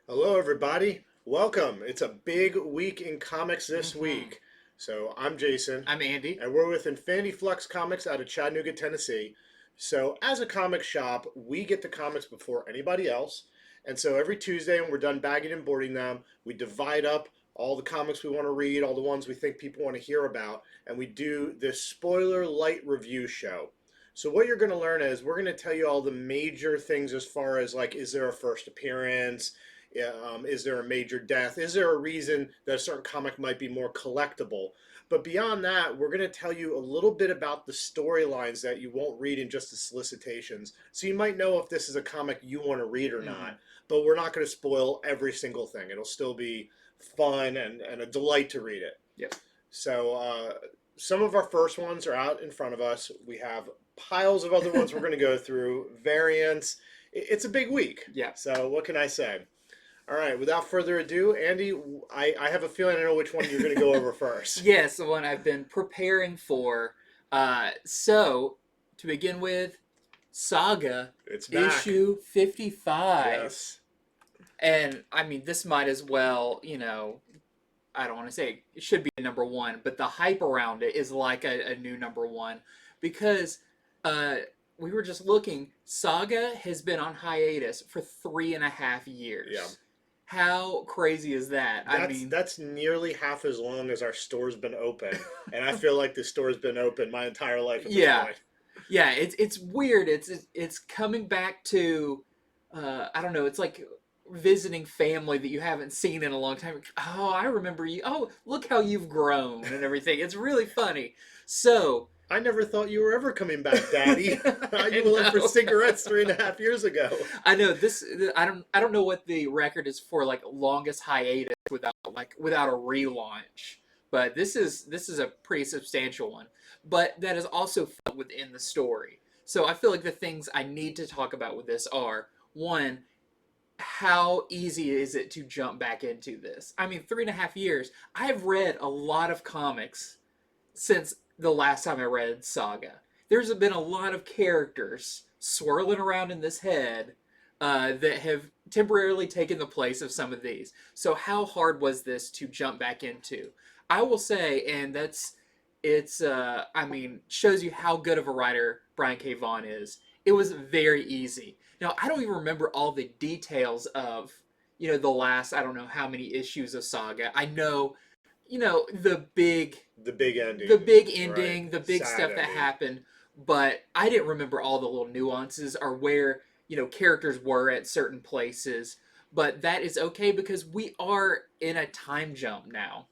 Hello, everybody. Welcome. It's a big week in comics this hmm week. So, I'm Jason, I'm Andy. and we're with Infinity Flux Comics out of Chattanooga, Tennessee. So, as a comic shop, we get the comics before anybody else. And so, every Tuesday, when we're done bagging and boarding them, we divide up all the comics we want to read, all the ones we think people want to hear about, and we do this spoiler light review show. So what you're going to learn is we're going to tell you all the major things as far as like, is there a first appearance? Yeah, is there a major death? Is there a reason that a certain comic might be more collectible? But beyond that, we're going to tell you a little bit about the storylines that you won't read in just the solicitations. So you might know if this is a comic you want to read or hmm not, but we're not going to spoil every single thing. It'll still be fun and a delight to read it. Yep. So some of our first ones are out in front of us. We have piles of other ones we're going to go through, variants. It's a big week. Yeah. So what can I say? All right, without further ado, Andy, I have a feeling I know which one you're going to go over first. Yes, the one I've been preparing for. So, to begin with, Saga It's back. issue 55. Yes. And, I mean, this might as well, I don't want to say it should be a number one, but the hype around it is like a new number one because uh, we were just looking. Saga has been on hiatus for 3.5 years. Yeah. How crazy is that? I That's mean, that's nearly half as long as our store's been open, and I feel like the store's been open my entire life at this yeah, point. yeah. It's weird. It's coming back to, I don't know. It's like visiting family that you haven't seen in a long time. Oh, I remember you. Oh, look how you've grown and everything. It's really funny. So, I never thought you were ever coming back, Daddy. You I went for know. cigarettes 3.5 years ago. I know this. I don't know what the record is for like longest hiatus without a relaunch, but this is a pretty substantial one. But that is also felt within the story. So I feel like the things I need to talk about with this are one, how easy is it to jump back into this? I mean, 3.5 years. I've read a lot of comics since the last time I read Saga. There's been a lot of characters swirling around in this head that have temporarily taken the place of some of these. So how hard was this to jump back into? I will say, and I mean, shows you how good of a writer Brian K. Vaughan is. It was very easy. Now I don't even remember all the details of the last I don't know how many issues of Saga. I know The big the ending, big right? ending, the big Sad stuff that ending. happened, but I didn't remember all the little nuances or where, characters were at certain places. But that is okay because we are in a time jump now.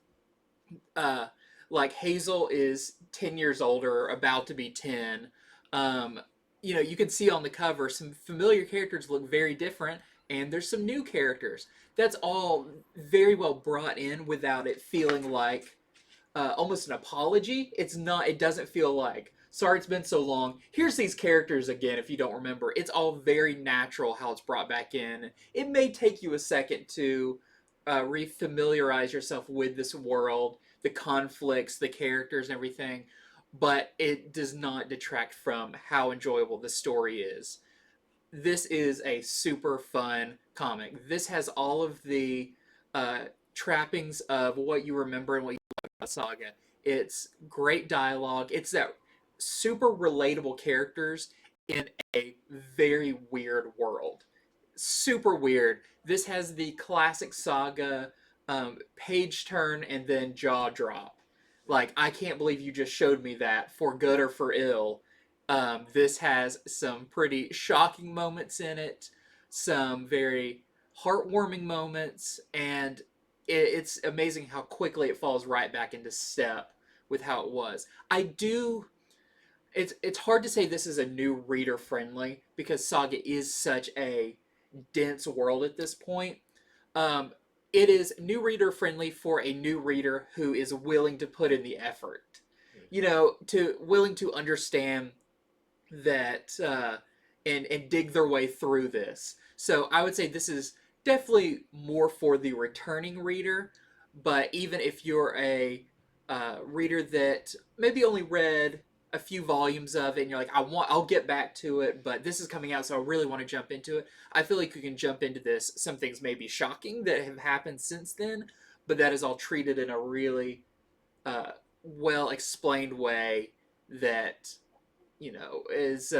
Uh, like Hazel is 10 years older, about to be 10. Um, you can see on the cover some familiar characters look very different, and there's some new characters. That's all very well brought in without it feeling like almost an apology. It's not. It doesn't feel like sorry it's been so long. Here's these characters again. If you don't remember, it's all very natural how it's brought back in. It may take you a second to refamiliarize yourself with this world, the conflicts, the characters, and everything, but it does not detract from how enjoyable the story is. This is a super fun comic. This has all of the uh, trappings of what you remember and what you like about Saga. It's great dialogue. It's that super relatable characters in a very weird world. Super weird. This has the classic Saga page turn and then jaw drop. Like, I can't believe you just showed me that for good or for ill. This has some pretty shocking moments in it, some very heartwarming moments, and it's amazing how quickly it falls right back into step with how it was. I do. It's hard to say this is a new reader friendly because Saga is such a dense world at this point. Um, it is new reader friendly for a new reader who is willing to put in the effort. To willing to understand that and dig their way through this. So I would say this is definitely more for the returning reader. But even if you're a reader that maybe only read a few volumes of it and you're like, I'll get back to it, but this is coming out, so I really want to jump into it. I feel like you can jump into this. Some things may be shocking that have happened since then, but that is all treated in a really uh, well explained way that is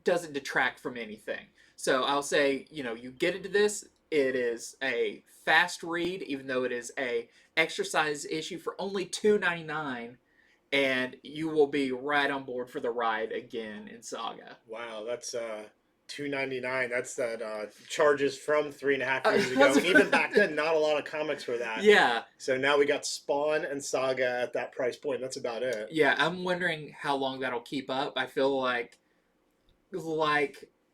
doesn't detract from anything. So I'll say, you get into this. It is a fast read, even though it is a exercise issue for only $2.99, and you will be right on board for the ride again in Saga. Wow, that's $2.99. That's that charges from 3.5 years ago. And even back then, not a lot of comics were that. Yeah, So now we got Spawn and Saga at that price point. That's about it. yeah. I'm wondering how long that'll keep up. I feel like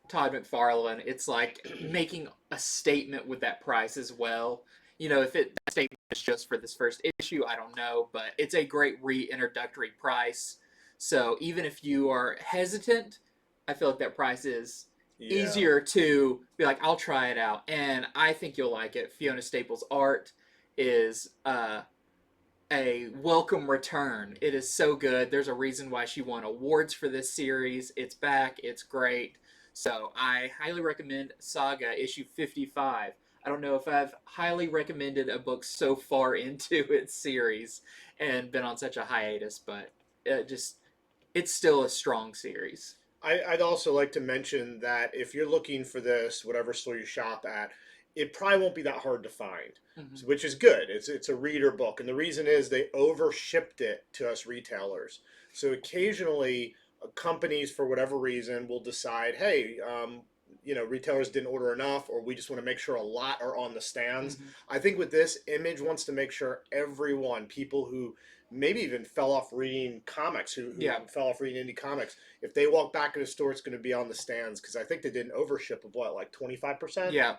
Todd McFarlane, it's like making a statement with that price as well. If that statement is just for this first issue, I don't know, but it's a great reintroductory price. So even if you are hesitant, I feel like that price is easier to be like, I'll try it out, and I think you'll like it. Fiona Staples' art is a welcome return. It is so good. There's a reason why she won awards for this series. It's back. It's great. So I highly recommend Saga issue 55. I don't know if I've highly recommended a book so far into its series and been on such a hiatus, but it's still a strong series. I'd also like to mention that if you're looking for this, whatever store you shop at, it probably won't be that hard to find, Mm-hmm. which is good. It's a reader book, and the reason is they over shipped it to us retailers. So occasionally, companies for whatever reason will decide, hey, retailers didn't order enough, or we just want to make sure a lot are on the stands. Mm-hmm. I think with this, Image wants to make sure everyone, people who maybe even fell off reading comics, who Yeah. fell off reading indie comics, if they walk back in the store, it's going to be on the stands, because I think they did an overship of what, like 25%? Yeah.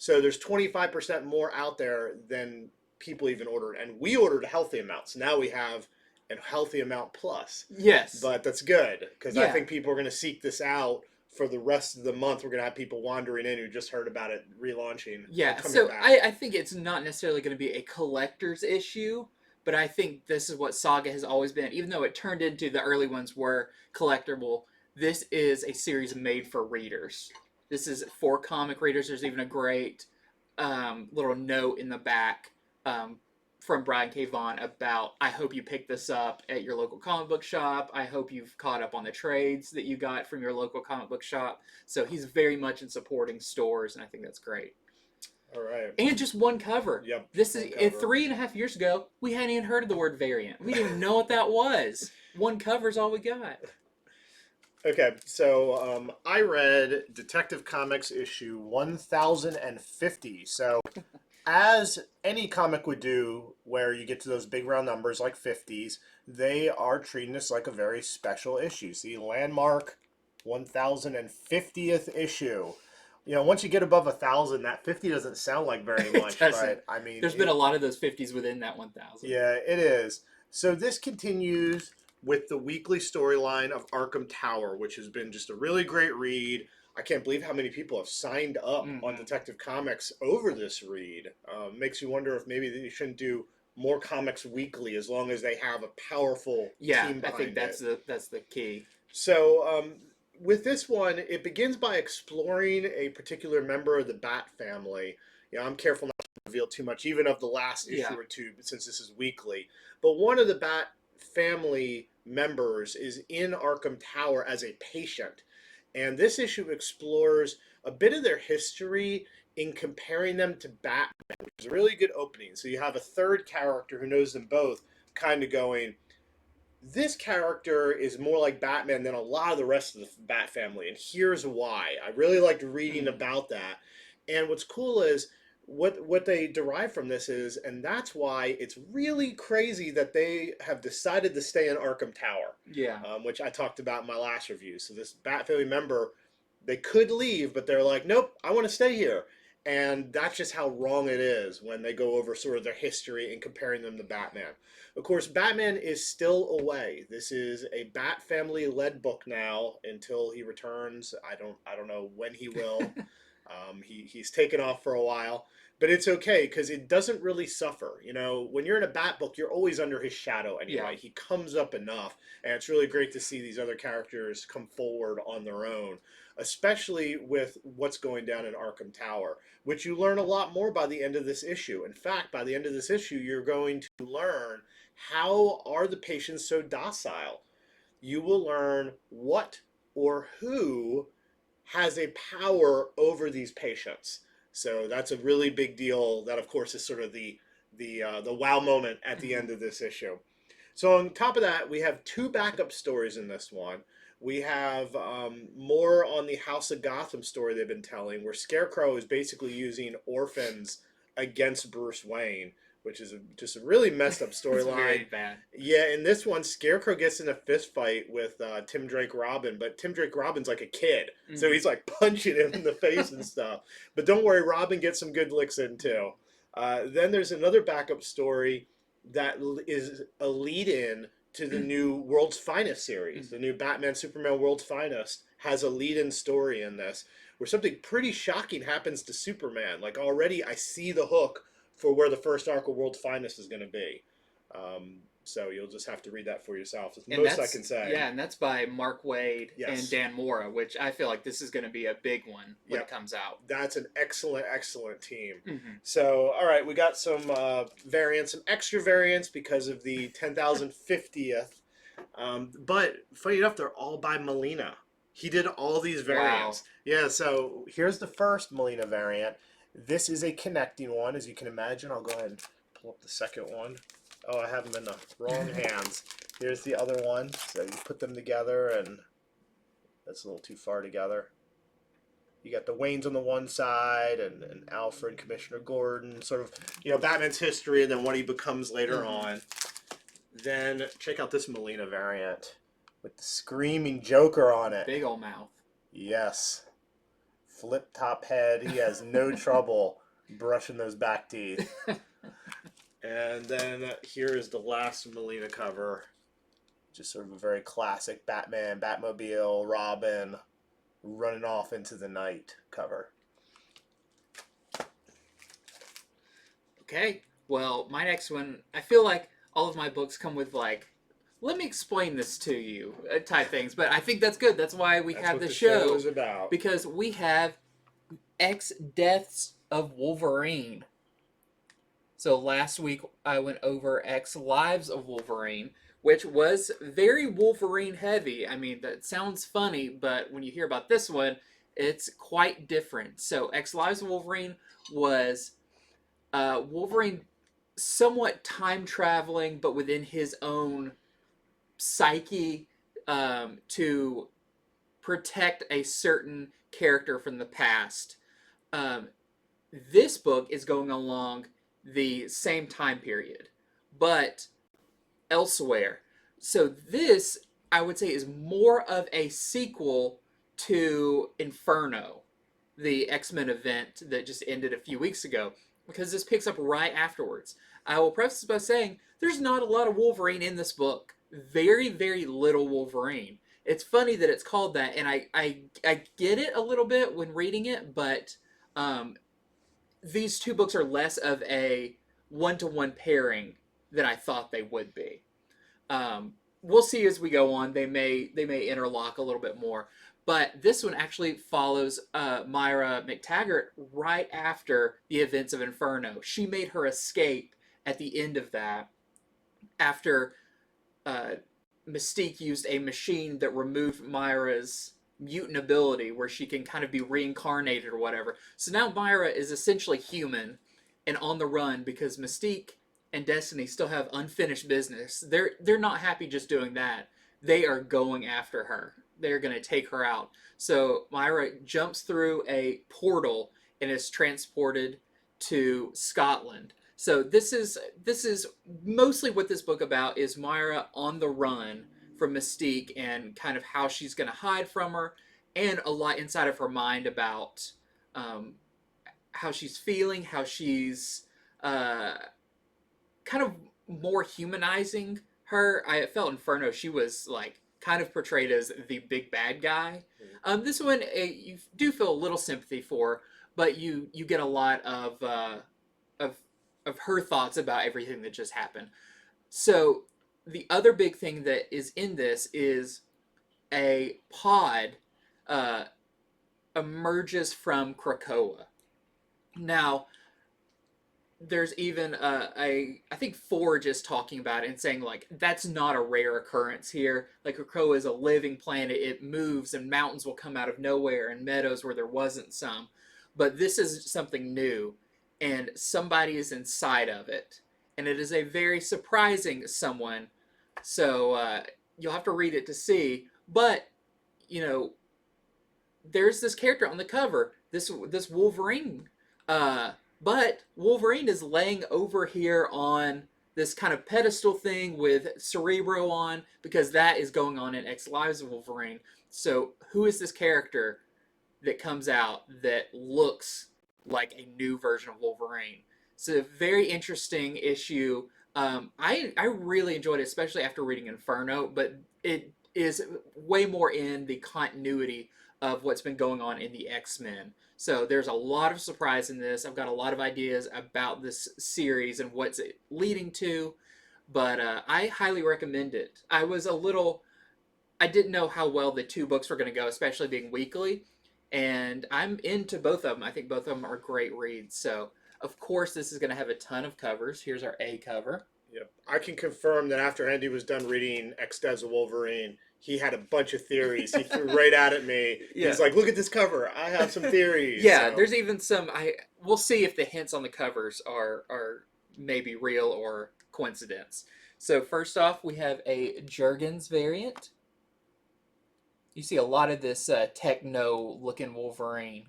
So there's 25% more out there than people even ordered. And we ordered a healthy amount. So now we have a healthy amount plus. Yes. But that's good, because I Yeah. think people are going to seek this out for the rest of the month. We're going to have people wandering in who just heard about it relaunching. Yeah, coming so back. I think it's not necessarily going to be a collector's issue, but I think this is what Saga has always been. Even though it turned into the early ones were collectible, this is a series made for readers. This is for comic readers. There's even a great little note in the back from Brian K. Vaughan about, I hope you pick this up at your local comic book shop. I hope you've caught up on the trades that you got from your local comic book shop. So he's very much in supporting stores, and I think that's great. All right. And just one cover. Yep. This is 3.5 years ago. We hadn't even heard of the word variant. We didn't even know what that was. One cover's all we got. Okay, so I read Detective Comics issue 1050. So, as any comic would do, where you get to those big round numbers like 50s, they are treating this like a very special issue. See, landmark 1050th issue. Once you get above 1,000, that 50 doesn't sound like very much, but I mean, there's been a lot of those 50s within that 1,000. Yeah, it is. So this continues with the weekly storyline of Arkham Tower, which has been just a really great read. I can't believe how many people have signed up on Detective Comics over this read. Makes you wonder if maybe they shouldn't do more comics weekly, as long as they have a powerful team behind I think that's the key. So with this one, it begins by exploring a particular member of the Bat family. I'm careful not to reveal too much, even of the last issue or two, since this is weekly. But one of the Bat family members is in Arkham Tower as a patient. And this issue explores a bit of their history in comparing them to Batman, which is a really good opening. So you have a third character who knows them both, kind of going, this character is more like Batman than a lot of the rest of the Bat family, and here's why. I really liked reading about that. And what's cool is what they derive from this is, and that's why it's really crazy that they have decided to stay in Arkham Tower. Yeah. Which I talked about in my last review. So this Bat family member, they could leave, but they're like, nope, I want to stay here. And that's just how wrong it is when they go over sort of their history and comparing them to Batman. Of course, Batman is still away. This is a Bat family led book now until he returns. I don't know when he will. He's taken off for a while. But it's okay because it doesn't really suffer. You know, when you're in a Bat book, you're always under his shadow Yeah. anyway. He comes up enough, and it's really great to see these other characters come forward on their own, especially with what's going down in Arkham Tower, which you learn a lot more by the end of this issue. In fact, by the end of this issue, you're going to learn how are the patients so docile. You will learn what or who has a power over these patients. So that's a really big deal. That, of course, is sort of the wow moment at the end of this issue. So on top of that, we have two backup stories in this one. We have more on the House of Gotham story they've been telling, where Scarecrow is basically using orphans against Bruce Wayne, which is just a really messed up It's very storyline. bad. Yeah, in this one, Scarecrow gets in a fist fight with Tim Drake Robin, but Tim Drake Robin's like a kid, so he's like punching him in the face and stuff. But don't worry, Robin gets some good licks in too. Then there's another backup story that is a lead in to the new World's Finest series. The new Batman Superman World's Finest has a lead in story in this where something pretty shocking happens to Superman. Like already I see the hook for where the first arc of World's Finest is going to be. So you'll just have to read that for yourself. That's And most I can say. Yeah, and that's by Mark Waid Yes. and Dan Mora, which I feel like this is going to be a big one when Yep. it comes out. That's an excellent, excellent team. Mm-hmm. So, all right, we got some variants, some extra variants because of the 10,050th. But funny enough, they're all by Molina. He did all these variants. Wow. Yeah, so here's the first Molina variant. This is a connecting one, as you can imagine. I'll go ahead and pull up the second one. Oh, I have them in the wrong hands. Here's the other one. So you put them together, and that's a little too far together. You got the Waynes on the one side, and Alfred, Commissioner Gordon, sort of, you know, Batman's history, and then what he becomes later on. Then check out this Molina variant with the screaming Joker on it. Big old mouth. Yes. Flip top head. He has no trouble brushing those back teeth. And then here is the last Molina cover. Just sort of a very classic Batman, Batmobile, Robin, running off into the night cover. Okay. Well, my next one, I feel like all of my books come with like, let me explain this to you type things, but I think that's good. That's why we have what the show is about. because we have X Deaths of Wolverine. So last week I went over X Lives of Wolverine, which was very Wolverine heavy. I mean, that sounds funny, but when you hear about this one, it's quite different. So X Lives of Wolverine was Wolverine somewhat time traveling, but within his own psyche to protect a certain character from the past. This book is going along the same time period, but elsewhere. So this, I would say, is more of a sequel to Inferno, the X-Men event that just ended a few weeks ago, because this picks up right afterwards. I will preface this by saying there's not a lot of Wolverine in this book. Very, very little Wolverine. It's funny that it's called that, and I get it a little bit when reading it, but these two books are less of a one-to-one pairing than I thought they would be. We'll see as we go on. They may interlock a little bit more, but this one actually follows Myra McTaggart right after the events of Inferno. She made her escape at the end of that after Mystique used a machine that removed Myra's mutant ability where she can kind of be reincarnated or whatever. So now Myra is essentially human and on the run because Mystique and Destiny still have unfinished business. They're not happy just doing that. They are going after her. They're going to take her out. So Myra jumps through a portal and is transported to Scotland. So this is mostly what this book about is Myra on the run from Mystique and kind of how she's going to hide from her, and a lot inside of her mind about how she's feeling, how she's kind of more humanizing her. I felt Inferno, she was like kind of portrayed as the big bad guy. This one you do feel a little sympathy for, but you get a lot of of her thoughts about everything that just happened. So the other big thing that is in this is a pod uh, emerges from Krakoa. Now, there's even I think Forge is talking about it and saying like that's not a rare occurrence here. Like Krakoa is a living planet; it moves, and mountains will come out of nowhere, and meadows where there wasn't some. But this is something new, and somebody is inside of it, and it is a very surprising someone. So you'll have to read it to see. But you know, there's this character on the cover, this Wolverine. But Wolverine is laying over here on this kind of pedestal thing with Cerebro on because that is going on in X Lives of Wolverine. So who is this character that comes out that looks like a new version of Wolverine? It's a very interesting issue. I really enjoyed it, especially after reading Inferno, but it is way more in the continuity of what's been going on in the X-Men. So there's a lot of surprise in this. I've got a lot of ideas about this series and what's it leading to, but I highly recommend it. I didn't know how well the two books were going to go, especially being weekly, and I'm into both of them. I think both of them are great reads. So of course this is going to have a ton of covers. Here's our A cover. Yep. I can confirm that after Andy was done reading X Deaths of Wolverine, he had a bunch of theories. He threw right out at me. Yeah. He's like, "Look at this cover. I have some theories." Yeah, So, there's even some. We'll see if the hints on the covers are maybe real or coincidence. So first off, we have a Jurgens variant. You see a lot of this techno-looking Wolverine.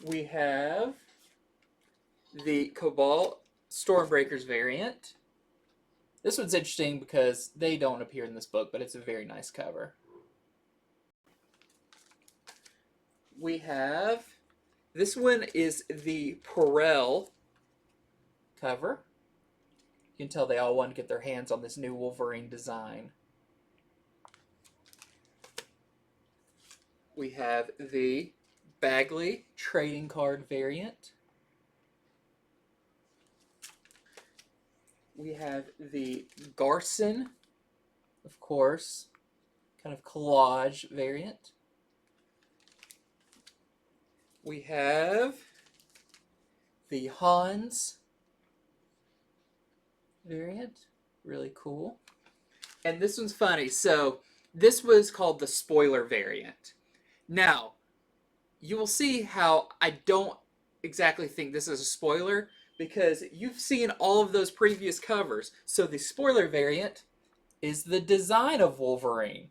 We have the Cobalt Stormbreakers variant. This one's interesting because they don't appear in this book, but it's a very nice cover. We have, this one is the Perel cover. You can tell they all want to get their hands on this new Wolverine design. We have the Bagley trading card variant. We have the Garson, of course, kind of collage variant. We have the Hans variant, really cool. And this one's funny. So this was called the spoiler variant. Now, you will see how I don't exactly think this is a spoiler because you've seen all of those previous covers. So the spoiler variant is the design of Wolverine.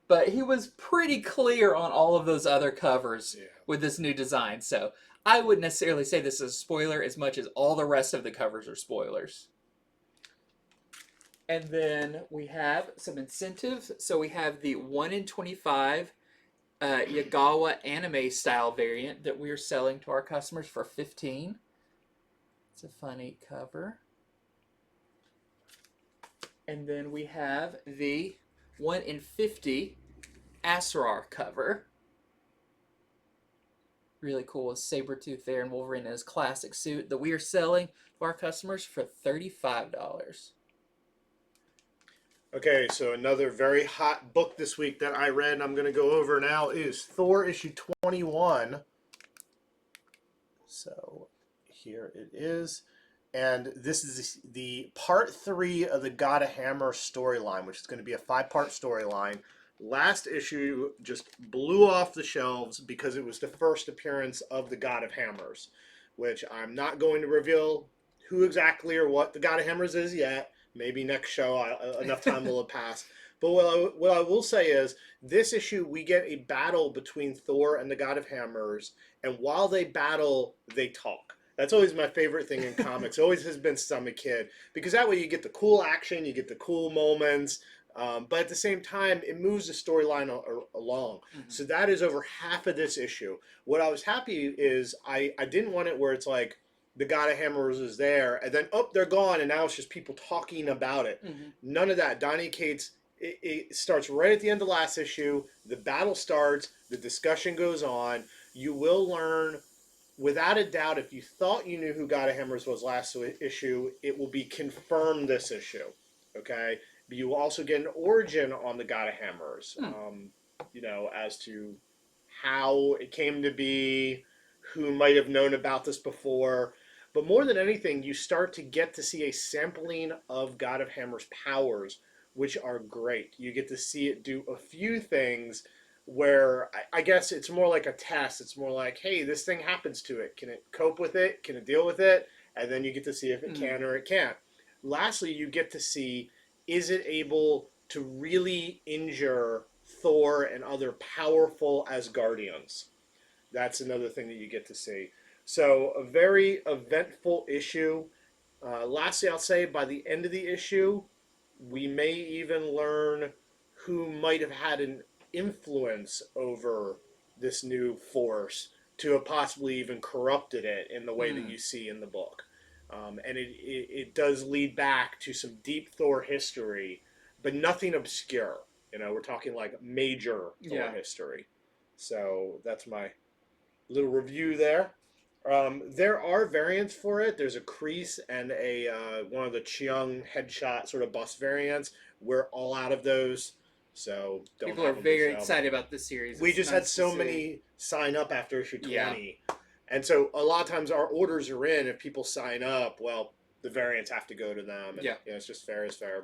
But he was pretty clear on all of those other covers with this new design. So I wouldn't necessarily say this is a spoiler as much as all the rest of the covers are spoilers. And then we have some incentives. So we have the 1 in 25 Yagawa anime style variant that we are selling to our customers for $15. It's a funny cover. And then we have the 1 in 50 Asrar cover. Really cool with Sabretooth there and Wolverine in his classic suit that we are selling to our customers for $35. okay, so another very hot book this week that I read and I'm going to go over now is Thor issue 21. So here it is. And this is the part 3 of the God of Hammer storyline, which is going to be a 5-part storyline. Last issue just blew off the shelves because it was the first appearance of the God of Hammers, which I'm not going to reveal who exactly or what the God of Hammers is yet. Maybe next show, enough time will have passed. But what I will say is, this issue, we get a battle between Thor and the God of Hammers, and while they battle, they talk. That's always my favorite thing in comics. It always has been since I'm a kid. Because that way you get the cool action, you get the cool moments, but at the same time, it moves the storyline along. Mm-hmm. So that is over half of this issue. What I was happy is I didn't want it where it's like, the God of Hammers is there, and then, oh, they're gone, and now it's just people talking about it. Mm-hmm. None of that. Donny Cates, it starts right at the end of the last issue. The battle starts. The discussion goes on. you will learn, without a doubt, if you thought you knew who God of Hammers was last issue, it will be confirmed this issue. Okay? But you will also get an origin on the God of Hammers, Hmm. as to how it came to be, who might have known about this before. But more than anything, you start to get to see a sampling of God of Hammer's powers, which are great. You get to see it do a few things where I guess it's more like a test. It's more like, hey, this thing happens to it. Can it cope with it? Can it deal with it? And then you get to see if it Hmm. can or it can't. Lastly, you get to see, is it able to really injure Thor and other powerful Asgardians? That's another thing that you get to see. So, a very eventful issue. Lastly, I'll say by the end of the issue, we may even learn who might have had an influence over this new force to have possibly even corrupted it in the way that Hmm. you see in the book. And it does lead back to some deep Thor history, but nothing obscure. We're talking like major Thor Yeah. history. So that's my little review there. There are variants for it. There's a crease and a one of the Chiang headshot sort of bust variants. We're all out of those, so don't People are have them to very show. excited about this series. We It's just had nice to so see. many sign up after issue Yeah. 20, and so a lot of times our orders are in. If people sign up, well, the variants have to go to them, and Yeah. it's just fair as fair.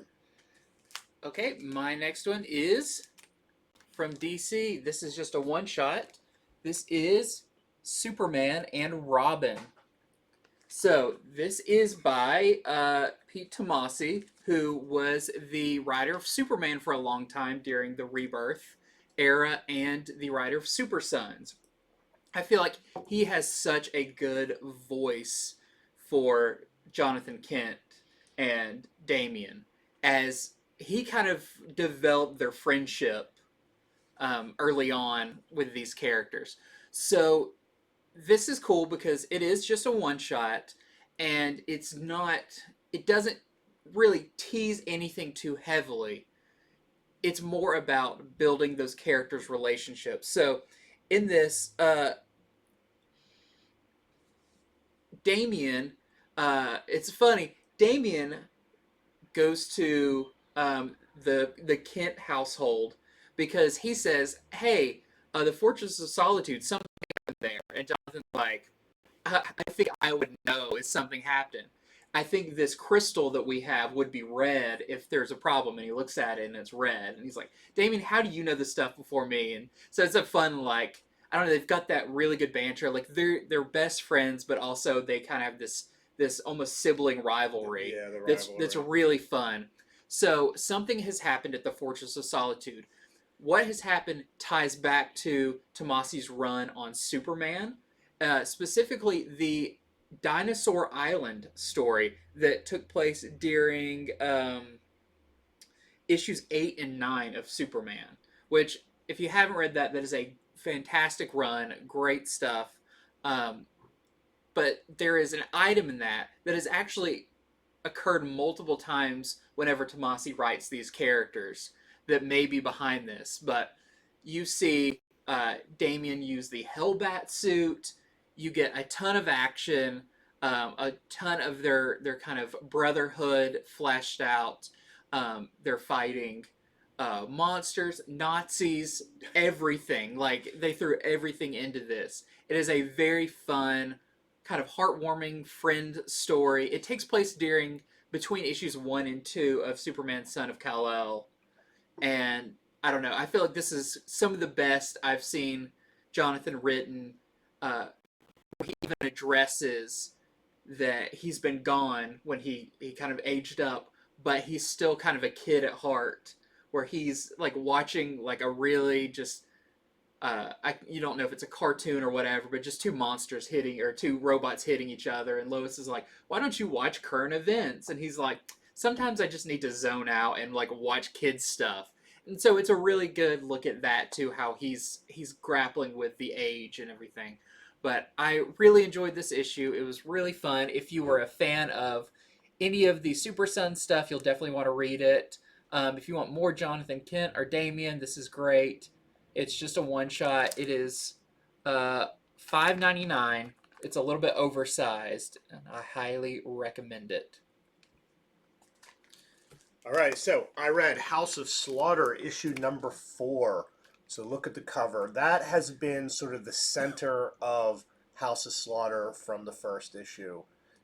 Okay, my next one is from DC. This is just a one shot. This is Superman and Robin. So this is by Pete Tomasi, who was the writer of Superman for a long time during the Rebirth era and the writer of Super Sons. I feel like he has such a good voice for Jonathan Kent and Damian, as he kind of developed their friendship early on with these characters. So this is cool because it is just a one shot, and it doesn't really tease anything too heavily. It's more about building those characters' relationships. So in this, Damien, it's funny. Damien goes to the Kent household because he says, "Hey, the Fortress of Solitude, something happened there," and Jonathan's like, I think I would know if something happened. I think this crystal that we have would be red if there's a problem." And he looks at it and it's red. And he's like, "Damien, how do you know this stuff before me?" And so it's a fun, like, I don't know, they've got that really good banter. Like they're best friends, but also they kind of have this almost sibling rivalry. Yeah, the That's rivalry. really fun. So something has happened at the Fortress of Solitude. What has happened ties back to Tomasi's run on Superman, specifically the Dinosaur Island story that took place during issues 8 and 9 of Superman. Which, if you haven't read that, that is a fantastic run, great stuff. Um, but there is an item in that that has actually occurred multiple times whenever Tomasi writes these characters that may be behind this. But you see Damien use the Hellbat suit. You get a ton of action, a ton of their kind of brotherhood fleshed out. They're fighting monsters, Nazis, everything. Like they threw everything into this. It is a very fun, kind of heartwarming friend story. It takes place during between issues 1 and 2 of Superman Son of Kal-El, and I don't know. I feel like this is some of the best I've seen Jonathan written. He even addresses that he's been gone when he kind of aged up, but he's still kind of a kid at heart. Where he's like watching like a really just you don't know if it's a cartoon or whatever, but just two monsters hitting or two robots hitting each other, and Lois is like, "Why don't you watch current events?" And he's like, "Sometimes I just need to zone out and like watch kids stuff." And so it's a really good look at that too, how he's grappling with the age and everything. But I really enjoyed this issue. It was really fun. If you were a fan of any of the Super Sun stuff, you'll definitely want to read it. If you want more Jonathan Kent or Damien, this is great. It's just a one shot. It is $5.99. It's a little bit oversized, and I highly recommend it. All right, so I read House of Slaughter issue number 4. So look at the cover. That has been sort of the center of House of Slaughter from the first issue,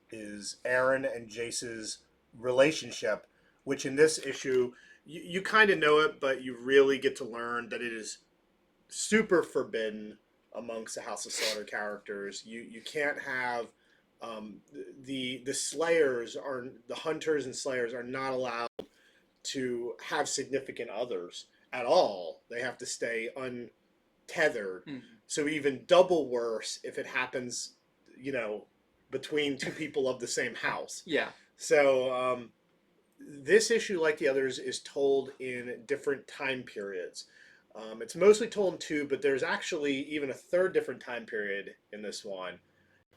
is Aaron and Jace's relationship, which in this issue, you kind of know it, but you really get to learn that it is super forbidden amongst the House of Slaughter characters. You can't have the Slayers are the hunters and Slayers are not allowed to have significant others at all. They have to stay untethered. Mm-hmm. So even double worse if it happens, between two people of the same house. Yeah. So this issue, like the others, is told in different time periods. It's mostly told in 2, but there's actually even a third different time period in this one.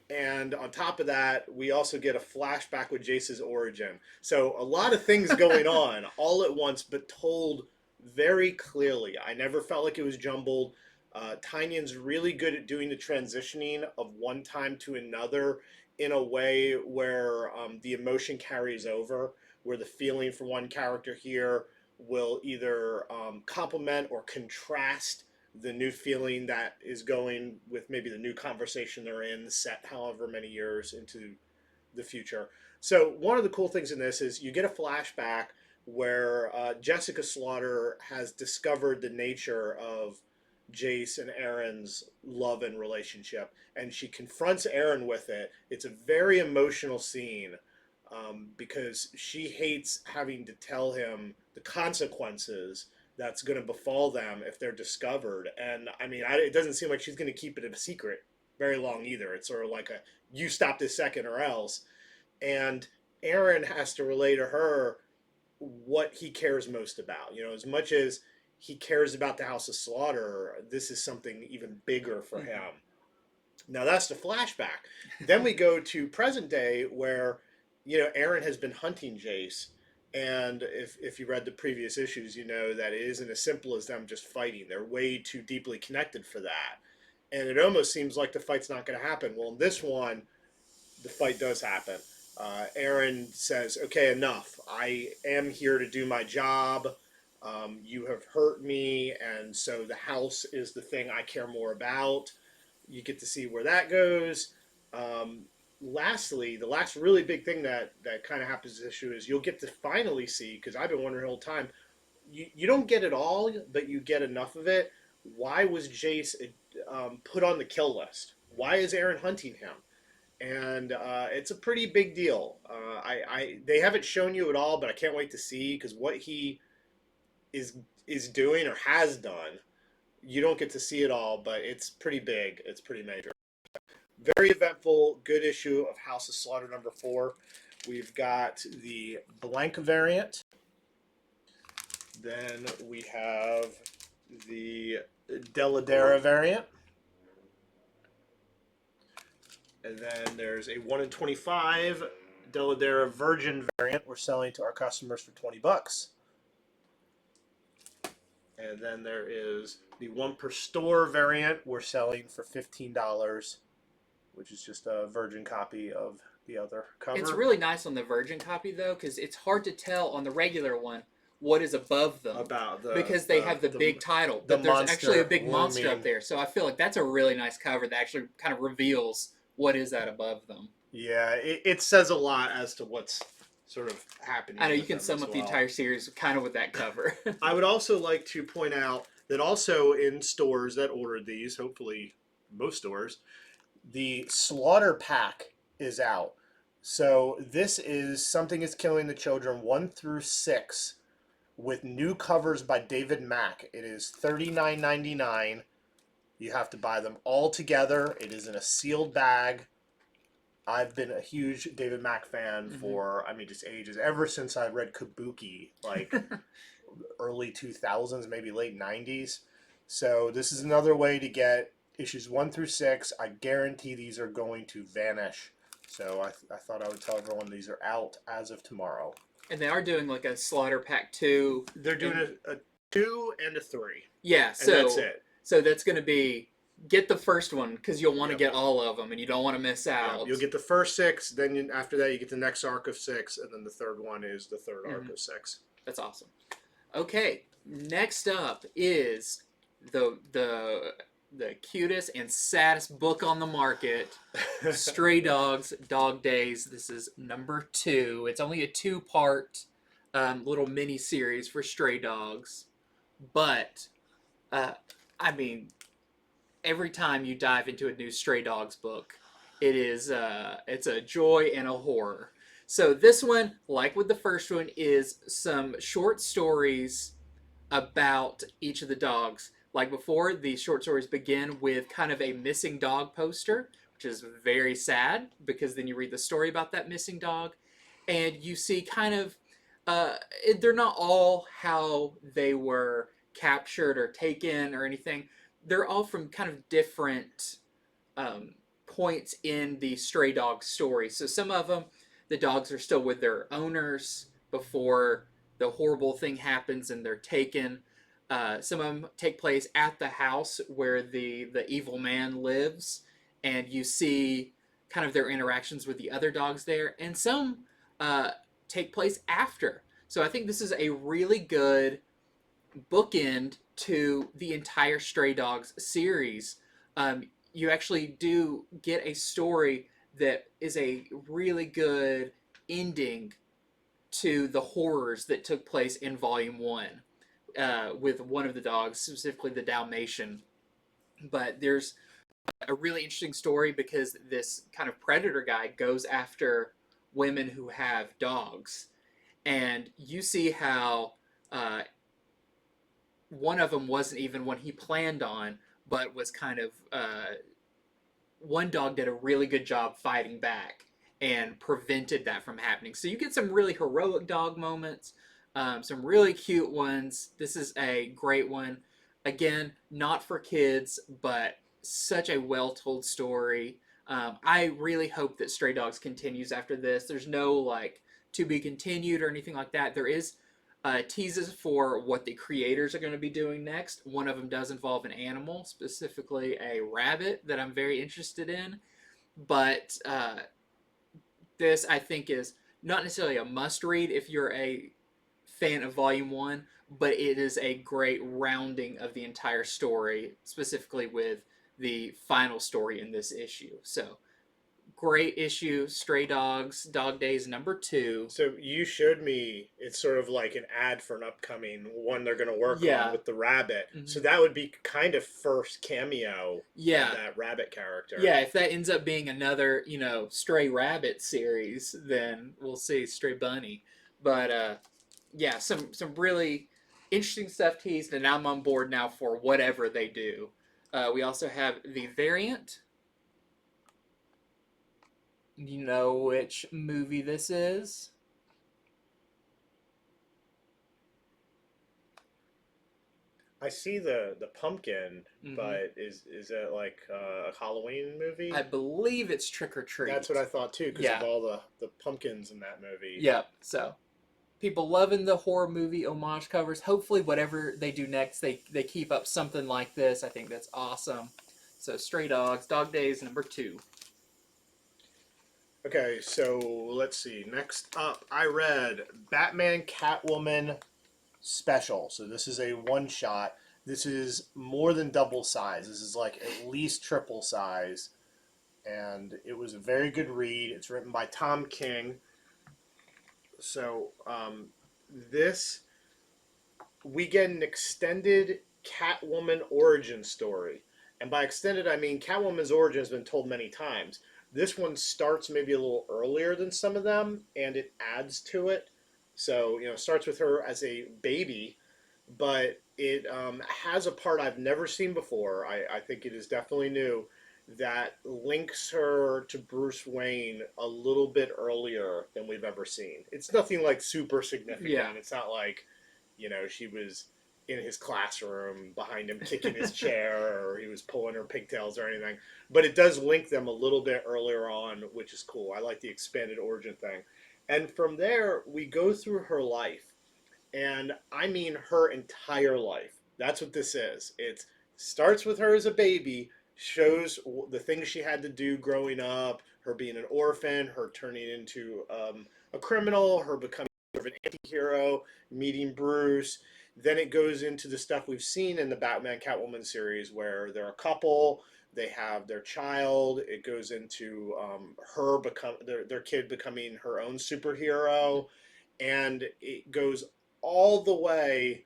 And on top of that, we also get a flashback with Jace's origin. So a lot of things going on all at once, but told very clearly. I never felt like it was jumbled. Tynion's really good at doing the transitioning of one time to another in a way where the emotion carries over, where the feeling for one character here will either complement or contrast the new feeling that is going with maybe the new conversation they're in, set however many years into the future. So one of the cool things in this is you get a flashback where Jessica Slaughter has discovered the nature of Jace and Aaron's love and relationship, and she confronts Aaron with it. It's a very emotional scene because she hates having to tell him the consequences that's going to befall them if they're discovered. And I mean, it doesn't seem like she's going to keep it a secret very long either. It's sort of like you stop this second or else. And Aaron has to relay to her what he cares most about. As much as he cares about the House of Slaughter, this is something even bigger for him. Now that's the flashback. Then we go to present day where, Aaron has been hunting Jace. And if you read the previous issues, you know that it isn't as simple as them just fighting. They're way too deeply connected for that. And it almost seems like the fight's not going to happen. Well, in this one, the fight does happen. Aaron says, okay, enough. I am here to do my job. You have hurt me, and so the house is the thing I care more about. You get to see where that goes. Lastly, the last really big thing that kind of happens in this issue is you'll get to finally see, because I've been wondering the whole time, you don't get it all, but you get enough of it. Why was Jace put on the kill list? Why is Aaron hunting him? And it's a pretty big deal. They haven't shown you it all, but I can't wait to see, because what he is doing or has done, you don't get to see it all, but it's pretty big. It's pretty major. Very eventful, good issue of House of Slaughter number 4. We've got the blank variant. Then we have the Deladera variant. And then there's a 1 in 25 Deladera Virgin variant we're selling to our customers for $20. And then there is the 1 per store variant we're selling for $15. Which is just a virgin copy of the other cover. It's really nice on the virgin copy, though, because it's hard to tell on the regular one what is above them. Because they have the big title. But there's actually a big monster up there. So I feel like that's a really nice cover that actually kind of reveals what is that above them. Yeah, it says a lot as to what's sort of happening. I know you can sum up the entire series kind of with that cover. I would also like to point out that also in stores that ordered these, hopefully most stores, the Slaughter Pack is out. So this is Something is Killing the Children 1 through 6 with new covers by David Mack. It is $39.99. You have to buy them all together. It is in a sealed bag. I've been a huge David Mack fan for, just ages. Ever since I read Kabuki, like early 2000s, maybe late 90s. So this is another way to get issues 1 through 6. I guarantee these are going to vanish. So I thought I would tell everyone these are out as of tomorrow. And they are doing like a Slaughter Pack 2. They're doing a 2 and a 3. Yeah, so and that's it. So that's going to be get the first one because you'll want to Yep. get all of them and you don't want to miss Yeah, out. you'll get the first six. Then after that, you get the next arc of six, and then the third one is the third arc Mhm. of six. That's awesome. Okay, next up is the the cutest and saddest book on the market, Stray Dogs, Dog Days. This is number 2. It's only a 2-part little mini series for Stray Dogs, but uh, I mean, every time you dive into a new Stray Dogs book, it's a joy and a horror. So this one, like with the first one, is some short stories about each of the dogs. Like before, the short stories begin with kind of a missing dog poster, which is very sad because then you read the story about that missing dog, and you see kind of uh, they're not all how they were captured or taken or anything. They're all from kind of different um, points in the stray dog story. So some of them, the dogs are still with their owners before the horrible thing happens and they're taken. Some of them take place at the house where the evil man lives, and you see kind of their interactions with the other dogs there. And some uh, take place after. So I think this is a really good bookend to the entire Stray Dogs series. You actually do get a story that is a really good ending to the horrors that took place in Volume 1 with one of the dogs, specifically the Dalmatian. But there's a really interesting story because this kind of predator guy goes after women who have dogs. And you see how one of them wasn't even one he planned on, but was kind of one dog did a really good job fighting back and prevented that from happening. So you get some really heroic dog moments, some really cute ones. This is a great one. Again, not for kids, but such a well told story. I really hope that Stray Dogs continues after this. There's no like to be continued or anything like that. There is teases for what the creators are going to be doing next. One of them does involve an animal, specifically a rabbit, that I'm very interested in. But this, I think, is not necessarily a must read if you're a fan of Volume 1, but it is a great rounding of the entire story, specifically with the final story in this issue. So, great issue, Stray Dogs, Dog Days number 2. So you showed me it's sort of like an ad for an upcoming one they're going to work on Yeah. with the rabbit. Mm-hmm. So that would be kind of first cameo Yeah. of that rabbit character. Yeah, if that ends up being another, Stray Rabbit series, then we'll see Stray Bunny. But yeah, some really interesting stuff teased, and I'm on board now for whatever they do. We also have the variant. You know which movie this is? I see the pumpkin, Mm-hmm. but is it like a Halloween movie? I believe it's Trick or Treat. That's what I thought too, because Yeah. of all the pumpkins in that movie. Yep. So people loving the horror movie homage covers. Hopefully, whatever they do next, they keep up something like this. I think that's awesome. So, Stray Dogs, Dog Days, number 2. Okay, so let's see. Next up, I read Batman Catwoman Special. So this is a one shot. This is more than double size. This is like at least triple size. And it was a very good read. It's written by Tom King. So this, we get an extended Catwoman origin story. And by extended, I mean Catwoman's origin has been told many times. This one starts maybe a little earlier than some of them, and it adds to it. So, starts with her as a baby, but it has a part I've never seen before. I think it is definitely new that links her to Bruce Wayne a little bit earlier than we've ever seen. It's nothing like super significant. Yeah. It's not like, she was in his classroom behind him kicking his chair or he was pulling her pigtails or anything. But it does link them a little bit earlier on, which is cool. I like the expanded origin thing. And from there, we go through her life. And I mean her entire life. That's what this is. It starts with her as a baby. shows the things she had to do growing up, her being an orphan, her turning into a criminal, her becoming sort of an anti-hero, meeting Bruce. Then it goes into the stuff we've seen in the Batman Catwoman series where they're a couple, they have their child. It goes into her become their kid becoming her own superhero, and it goes all the way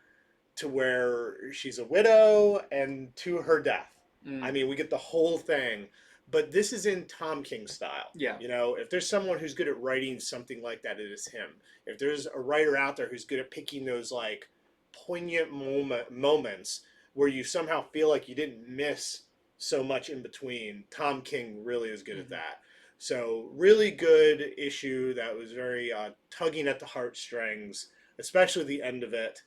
to where she's a widow and to her death. I Mm. mean, we get the whole thing, but this is in Tom King style. Yeah. You know, if there's someone who's good at writing something like that, it is him. If there's a writer out there who's good at picking those like poignant moments where you somehow feel like you didn't miss so much in between, Tom King really is good at Mm-hmm. that. So really good issue that was very tugging at the heartstrings, especially the end of it.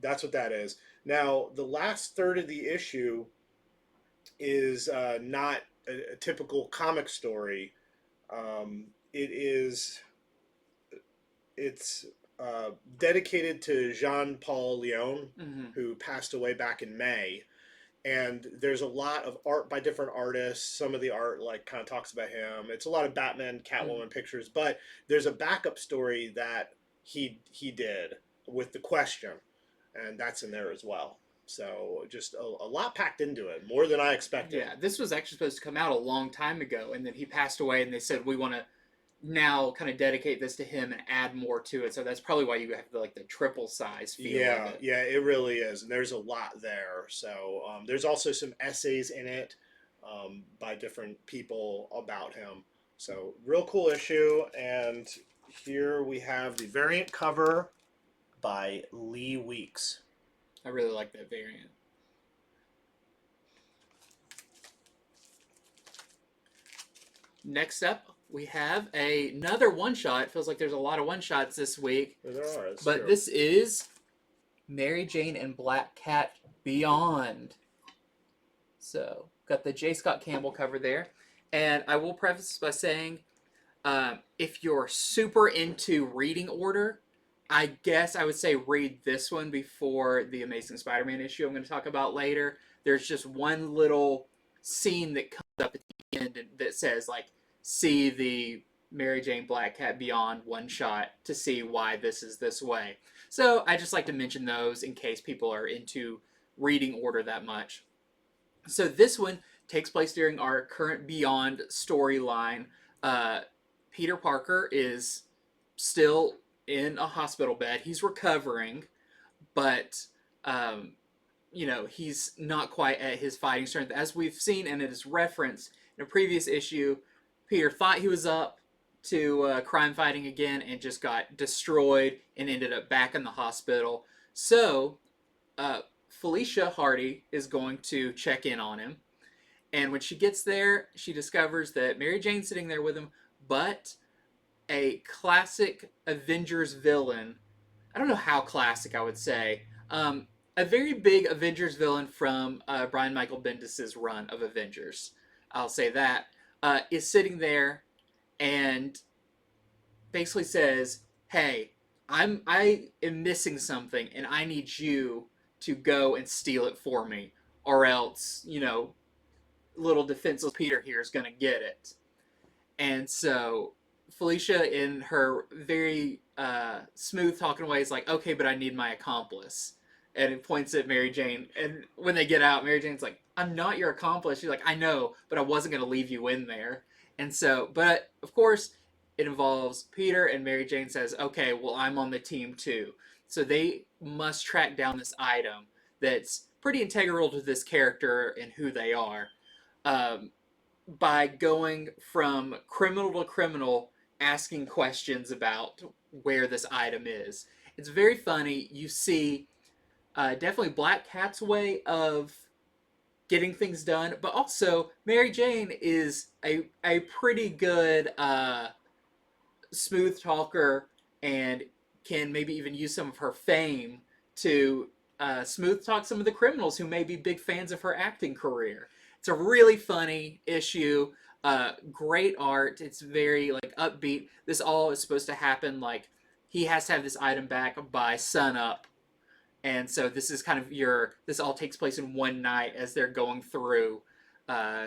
That's what that is. Now, the last third of the issue is not a typical comic story. It is it's dedicated to Jean Paul Leon, Mm-hmm. who passed away back in May. And there's a lot of art by different artists. Some of the art like kind of talks about him. It's a lot of Batman, Mm-hmm. Catwoman pictures, but there's a backup story that he did with the Question, and that's in there as well. So just a lot packed into it, more than I expected. Yeah, this was actually supposed to come out a long time ago, and then he passed away, and they said we want to now kind of dedicate this to him and add more to it. So that's probably why you have the triple size feel of Yeah, it. yeah, it really is, and there's a lot there. So there's also some essays in it by different people about him. So real cool issue, and here we have the variant cover by Lee Weeks. I really like that variant. Next up, we have another one shot. It feels like there's a lot of one shots this week, There are, it's but true. this is Mary Jane and Black Cat Beyond. So, got the J. Scott Campbell cover there. And I will preface this by saying if you're super into reading order, I guess I would say read this one before the Amazing Spider Man issue I'm going to talk about later. There's just one little scene that comes up at the end that says, like, see the Mary Jane Black Cat Beyond one shot to see why this is this way. So I just like to mention those in case people are into reading order that much. So this one takes place during our current Beyond storyline. Uh, Peter Parker is still in a hospital bed. He's recovering, but um, he's not quite at his fighting strength. As we've seen and it is referenced in a previous issue, Peter thought he was up to crime fighting again and just got destroyed and ended up back in the hospital. So uh, Felicia Hardy is going to check in on him. And when she gets there, she discovers that Mary Jane's sitting there with him, but a classic Avengers villain. I don't know how classic I would say. A very big Avengers villain from Brian Michael Bendis' run of Avengers. I'll say that is sitting there and basically says, "Hey, I am missing something, and I need you to go and steal it for me, or else little defenseless Peter here is gonna get it." And so Felicia, in her very smooth talking way, is like, "Okay, but I need my accomplice." And it points at Mary Jane. And when they get out, Mary Jane's like, "I'm not your accomplice." She's like, "I know, but I wasn't going to leave you in there." And so, but of course, it involves Peter, and Mary Jane says, "Okay, well, I'm on the team too." So they must track down this item that's pretty integral to this character and who they are. Um, by going from criminal to criminal, asking questions about where this item is. It's very funny. You see definitely Black Cat's way of getting things done, but also Mary Jane is a pretty good smooth talker and can maybe even use some of her fame to smooth talk some of the criminals who may be big fans of her acting career. It's a really funny issue. Great art. It's very like upbeat. This all is supposed to happen like he has to have this item back by sun up, and so this is kind of this all takes place in one night as they're going through. uh,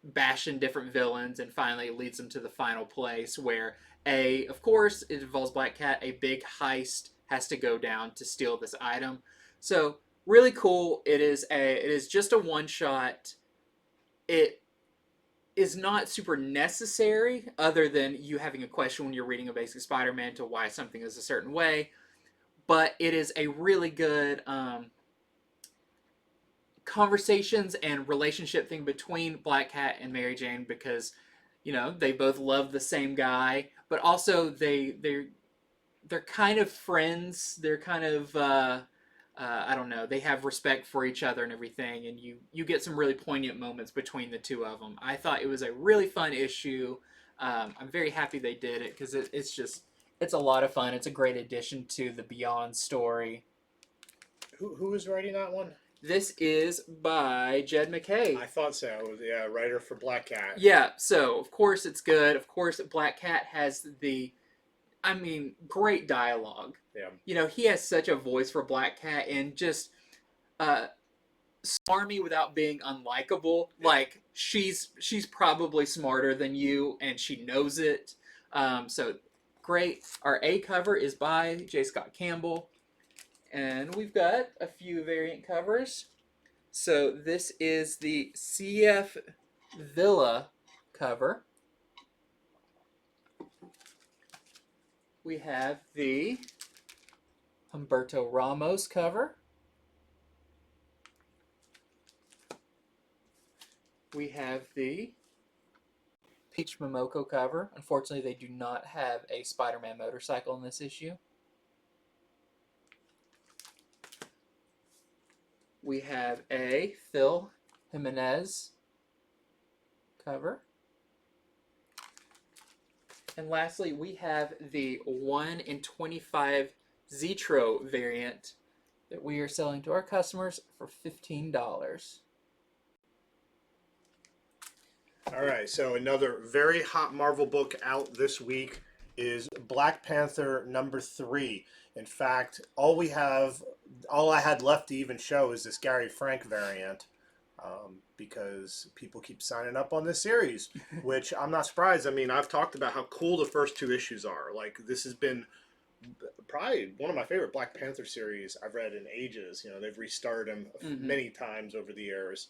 bashing different villains, and finally it leads them to the final place where of course, it involves Black Cat. A big heist has to go down to steal this item. So really cool. It is just a one shot. It is not super necessary, other than you having a question when you're reading a basic Spider-Man to why something is a certain way. But it is a really good conversations and relationship thing between Black Cat and Mary Jane, because they both love the same guy, but also they're kind of friends. They're kind of I don't know. They have respect for each other and everything, and you get some really poignant moments between the two of them. I thought it was a really fun issue. I'm very happy they did it because it's a lot of fun. It's a great addition to the Beyond story. Who was writing that one? This is by Jed McKay. I thought so. Yeah, writer for Black Cat. Yeah, so of course it's good. Of course, Black Cat has great dialogue. Yeah. He has such a voice for Black Cat, and just smarmy without being unlikable. Like she's probably smarter than you, and she knows it. So great. Our A cover is by J. Scott Campbell, and we've got a few variant covers. So this is the CF Villa cover. We have the Humberto Ramos cover. We have the Peach Momoko cover. Unfortunately, they do not have a Spider-Man motorcycle in this issue. We have a Phil Jimenez cover. And lastly, we have the 1 in 25 Zetro variant that we are selling to our customers for $15. All right, so another very hot Marvel book out this week is Black Panther #3. In fact, all I had left to even show is this Gary Frank variant, because people keep signing up on this series, which I'm not surprised. I mean, I've talked about how cool the first 2 issues are. Like, this has been probably one of my favorite Black Panther series I've read in ages. They've restarted them many times over the years.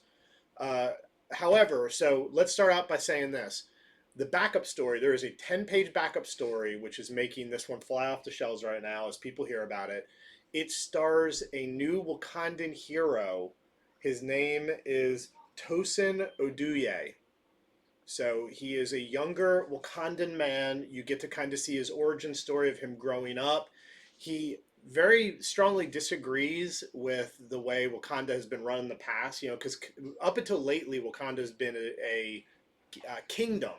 However, so let's start out by saying this. The backup story, there is a 10-page backup story, which is making this one fly off the shelves right now as people hear about it. It stars a new Wakandan hero. His name is Tosin Oduye. So he is a younger Wakandan man. You get to kind of see his origin story of him growing up. He very strongly disagrees with the way Wakanda has been run in the past, because up until lately, Wakanda has been a kingdom.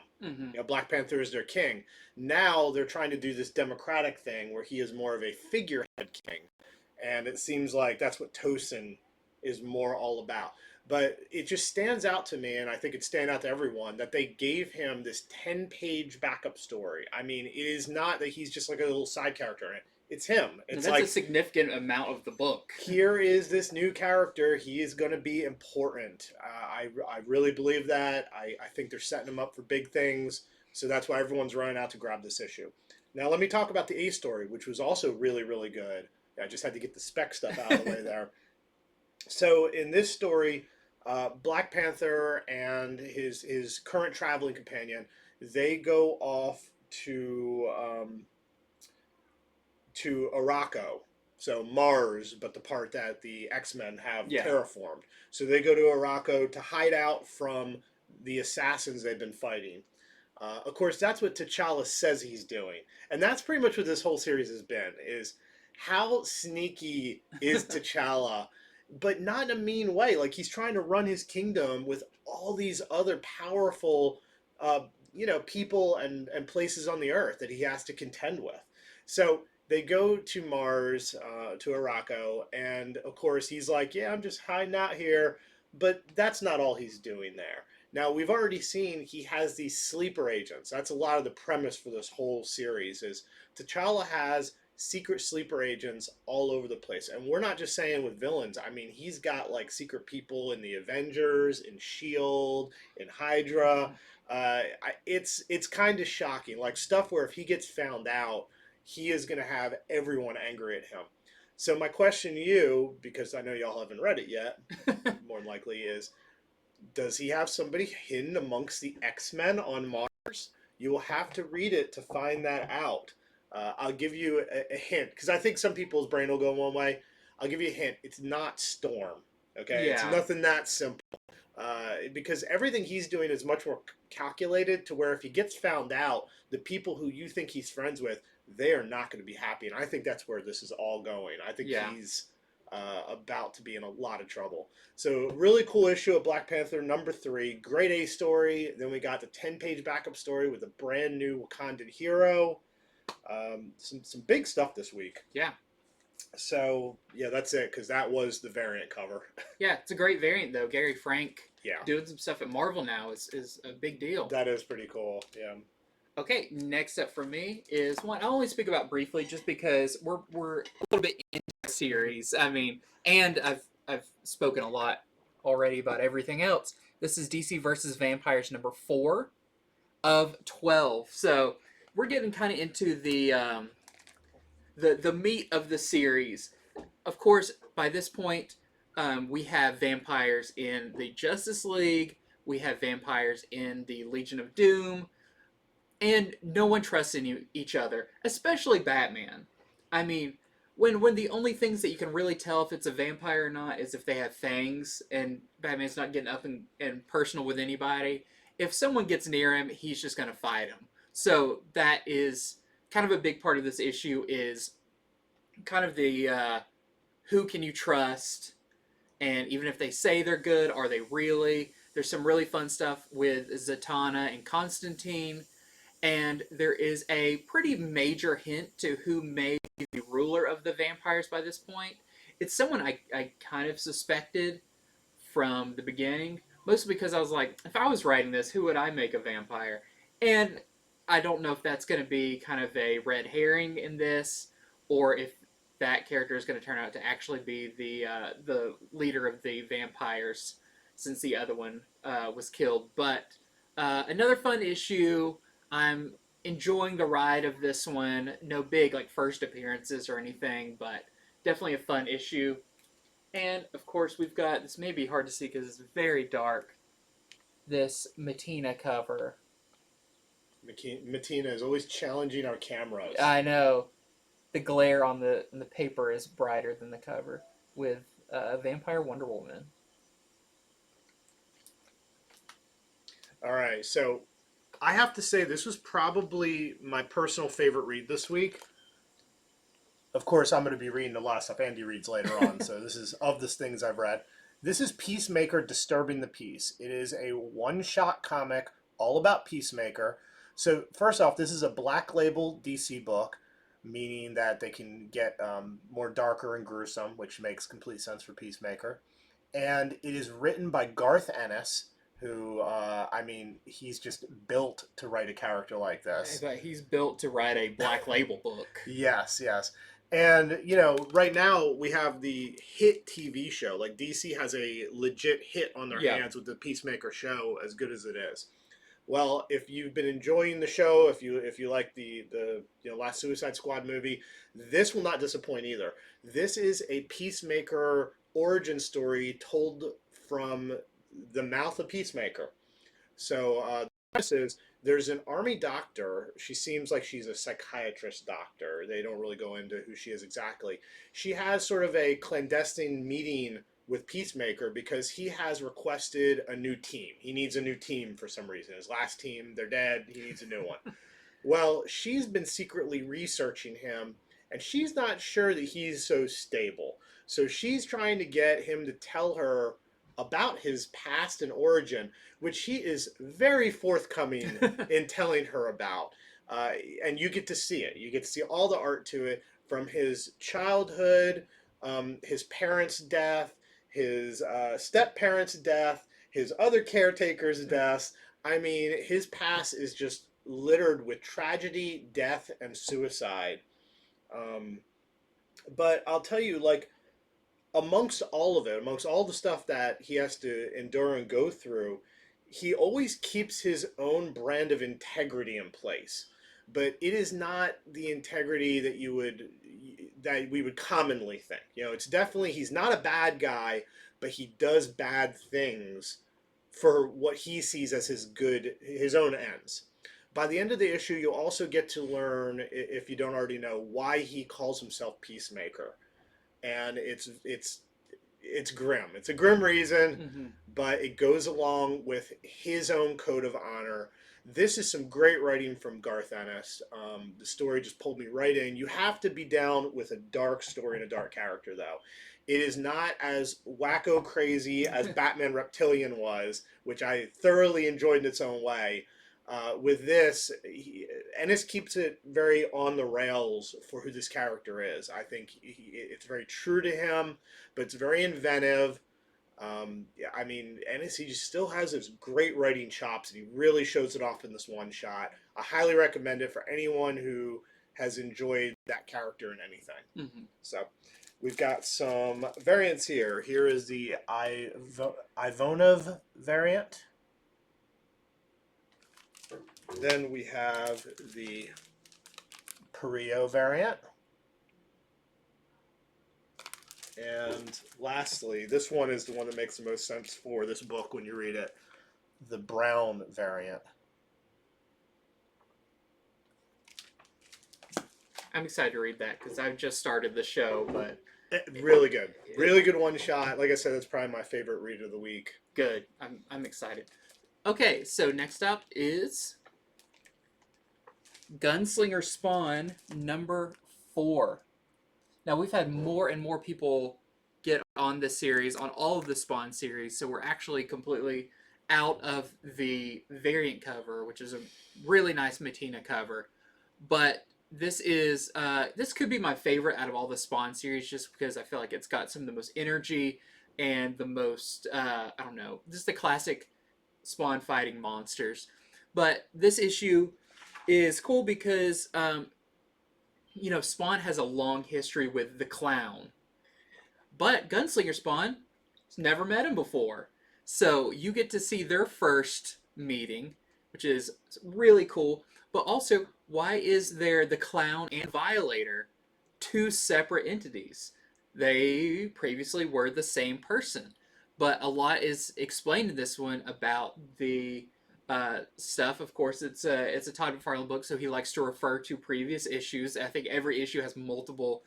Black Panther is their king. Now they're trying to do this democratic thing where he is more of a figurehead king. And it seems like that's what Tosin is more all about. But it just stands out to me, and I think it's standing out to everyone, that they gave him this 10-page backup story. I mean, it is not that he's just like a little side character in it. It's him. It's that's a significant amount of the book. Here is this new character. He is going to be important. I really believe that. I think they're setting him up for big things. So that's why everyone's running out to grab this issue. Now let me talk about the A story, which was also really, really good. I just had to get the spec stuff out of the way there. So in this story, Black Panther and his current traveling companion, they go off to Araco, so Mars, but the part that the X-Men have terraformed. So they go to Araco to hide out from the assassins they've been fighting. Of course, that's what T'Challa says he's doing, and that's pretty much what this whole series has been: is how sneaky is T'Challa, but not in a mean way. Like, he's trying to run his kingdom with all these other powerful, people and places on the earth that he has to contend with. So they go to Mars, to Araco, and of course he's like, yeah, I'm just hiding out here. But that's not all he's doing there. Now, we've already seen he has these sleeper agents. That's a lot of the premise for this whole series, is T'Challa has secret sleeper agents all over the place. And we're not just saying with villains. I mean, he's got like secret people in the Avengers, in Shield, in Hydra. It's kind of shocking, like stuff where if he gets found out, he is going to have everyone angry at him. So my question to you, because I know y'all haven't read it yet, more than likely is, does he have somebody hidden amongst the X-Men on Mars? You will have to read it to find that out. I'll give you a hint because I think some people's brain will go one way. I'll give you a hint. It's not Storm. Okay, it's Yeah. nothing that simple. Because everything he's doing is much more calculated to where if he gets found out, the people who you think he's friends with, they are not going to be happy. And I think that's where this is all going. I think Yeah. he's about to be in a lot of trouble. So really cool issue of Black Panther #3, great A story. Then we got the 10-page backup story with a brand new Wakandan hero. Some big stuff this week. Yeah. So yeah, that's it because that was the variant cover. Yeah, it's a great variant though. Gary Frank Yeah, doing some stuff at Marvel now is a big deal. that is pretty cool. Yeah. Okay, next up for me is one I'll only speak about briefly just because we're a little bit into the series. I mean, and I've spoken a lot already about everything else. This is DC versus Vampires #4 of 12. So we're getting kind of into the meat of the series. Of course, by this point, we have vampires in the Justice League. We have vampires in the Legion of Doom, and no one trusts in each other, especially Batman. I mean, when the only things that you can really tell if it's a vampire or not is if they have fangs, and Batman's not getting up and personal with anybody. If someone gets near him, he's just going to fight him. So that is kind of a big part of this issue is kind of the who can you trust, and even if they say they're good, are they really? There's some really fun stuff with Zatanna and Constantine, and there is a pretty major hint to who may be the ruler of the vampires by this point. It's someone I kind of suspected from the beginning, mostly because I was like, if I was writing this, who would I make a vampire? And I don't know if that's going to be kind of a red herring in this, or if that character is going to turn out to actually be the leader of the vampires, since the other one was killed. But another fun issue. I'm enjoying the ride of this one. No big like first appearances or anything, but definitely a fun issue. And of course, we've got this. May be hard to see because it's very dark. This Matina cover. Matina is always challenging our cameras. I know. The glare on the paper is brighter than the cover with Vampire Wonder Woman. All right, so I have to say this was probably my personal favorite read this week. Of course, I'm going to be reading a lot of stuff Andy reads later on, so this is of the things I've read. This is Peacemaker Disturbing the Peace. It is a one-shot comic all about Peacemaker. So first off, this is a black label DC book, meaning that they can get more darker and gruesome, which makes complete sense for Peacemaker. And it is written by Garth Ennis, who, I mean, he's just built to write a character like this. But he's built to write a black label book. Yes, yes. And, you know, right now we have the hit TV show. Like, DC has a legit hit on their hands with the Peacemaker show, as good as it is. Well, if you've been enjoying the show, if you like the last Suicide Squad movie, this will not disappoint either. This is a Peacemaker origin story told from the mouth of Peacemaker. So this is there's an army doctor. She seems like she's a psychiatrist doctor. They don't really go into who she is exactly. She has sort of a clandestine meeting with Peacemaker because he has requested a new team. He needs a new team for some reason. His last team, they're dead. He needs a new one. Well, she's been secretly researching him, and she's not sure that he's so stable. So she's trying to get him to tell her about his past and origin, which he is very forthcoming in telling her about. And you get to see it. You get to see all the art to it, from his childhood, his parents' death, his step-parents' death, his other caretakers' deaths. I mean, his past is just littered with tragedy, death, and suicide. Um, but I'll tell you, like, amongst all of it, amongst all the stuff that he has to endure and go through, he always keeps his own brand of integrity in place. But it is not the integrity that we would commonly think. You know, it's definitely he's not a bad guy, but he does bad things for what he sees as his own ends. By the end of the issue, you'll also get to learn, if you don't already know, why he calls himself Peacemaker, and it's grim. It's a grim reason, Mm-hmm. but it goes along with his own code of honor. This is some great writing from Garth Ennis. The story just pulled me right in. You have to be down with a dark story and a dark character, though. It is not as wacko crazy as Batman Reptilian was, which I thoroughly enjoyed in its own way. With this, Ennis keeps it very on the rails for who this character is. I think it's very true to him, but it's very inventive. Yeah, I mean, Ennis, he just still has his great writing chops, and he really shows it off in this one shot. I highly recommend it for anyone who has enjoyed that character in anything. Mm-hmm. So, we've got some variants here. Here is the Ivonov variant. Then we have the Perio variant. And lastly, this one is the one that makes the most sense for this book when you read it, the Brown variant. I'm excited to read that because I've just started the show, but Really good. Really good one shot. Like I said, it's probably my favorite read of the week. good. I'm excited. Okay, so next up is Gunslinger Spawn number 4. Now we've had more and more people get on this series, on all of the Spawn series, so we're actually completely out of the variant cover, which is a really nice Matina cover. But this could be my favorite out of all the Spawn series, just because I feel like it's got some of the most energy and the most I don't know, just the classic Spawn fighting monsters. But this issue is cool because Spawn has a long history with the Clown, but Gunslinger Spawn has never met him before. So you get to see their first meeting, which is really cool. But also, why is there the Clown and Violator, two separate entities? They previously were the same person. But a lot is explained in this one about the stuff. Of course, it's a Todd McFarlane book, so he likes to refer to previous issues. I think every issue has multiple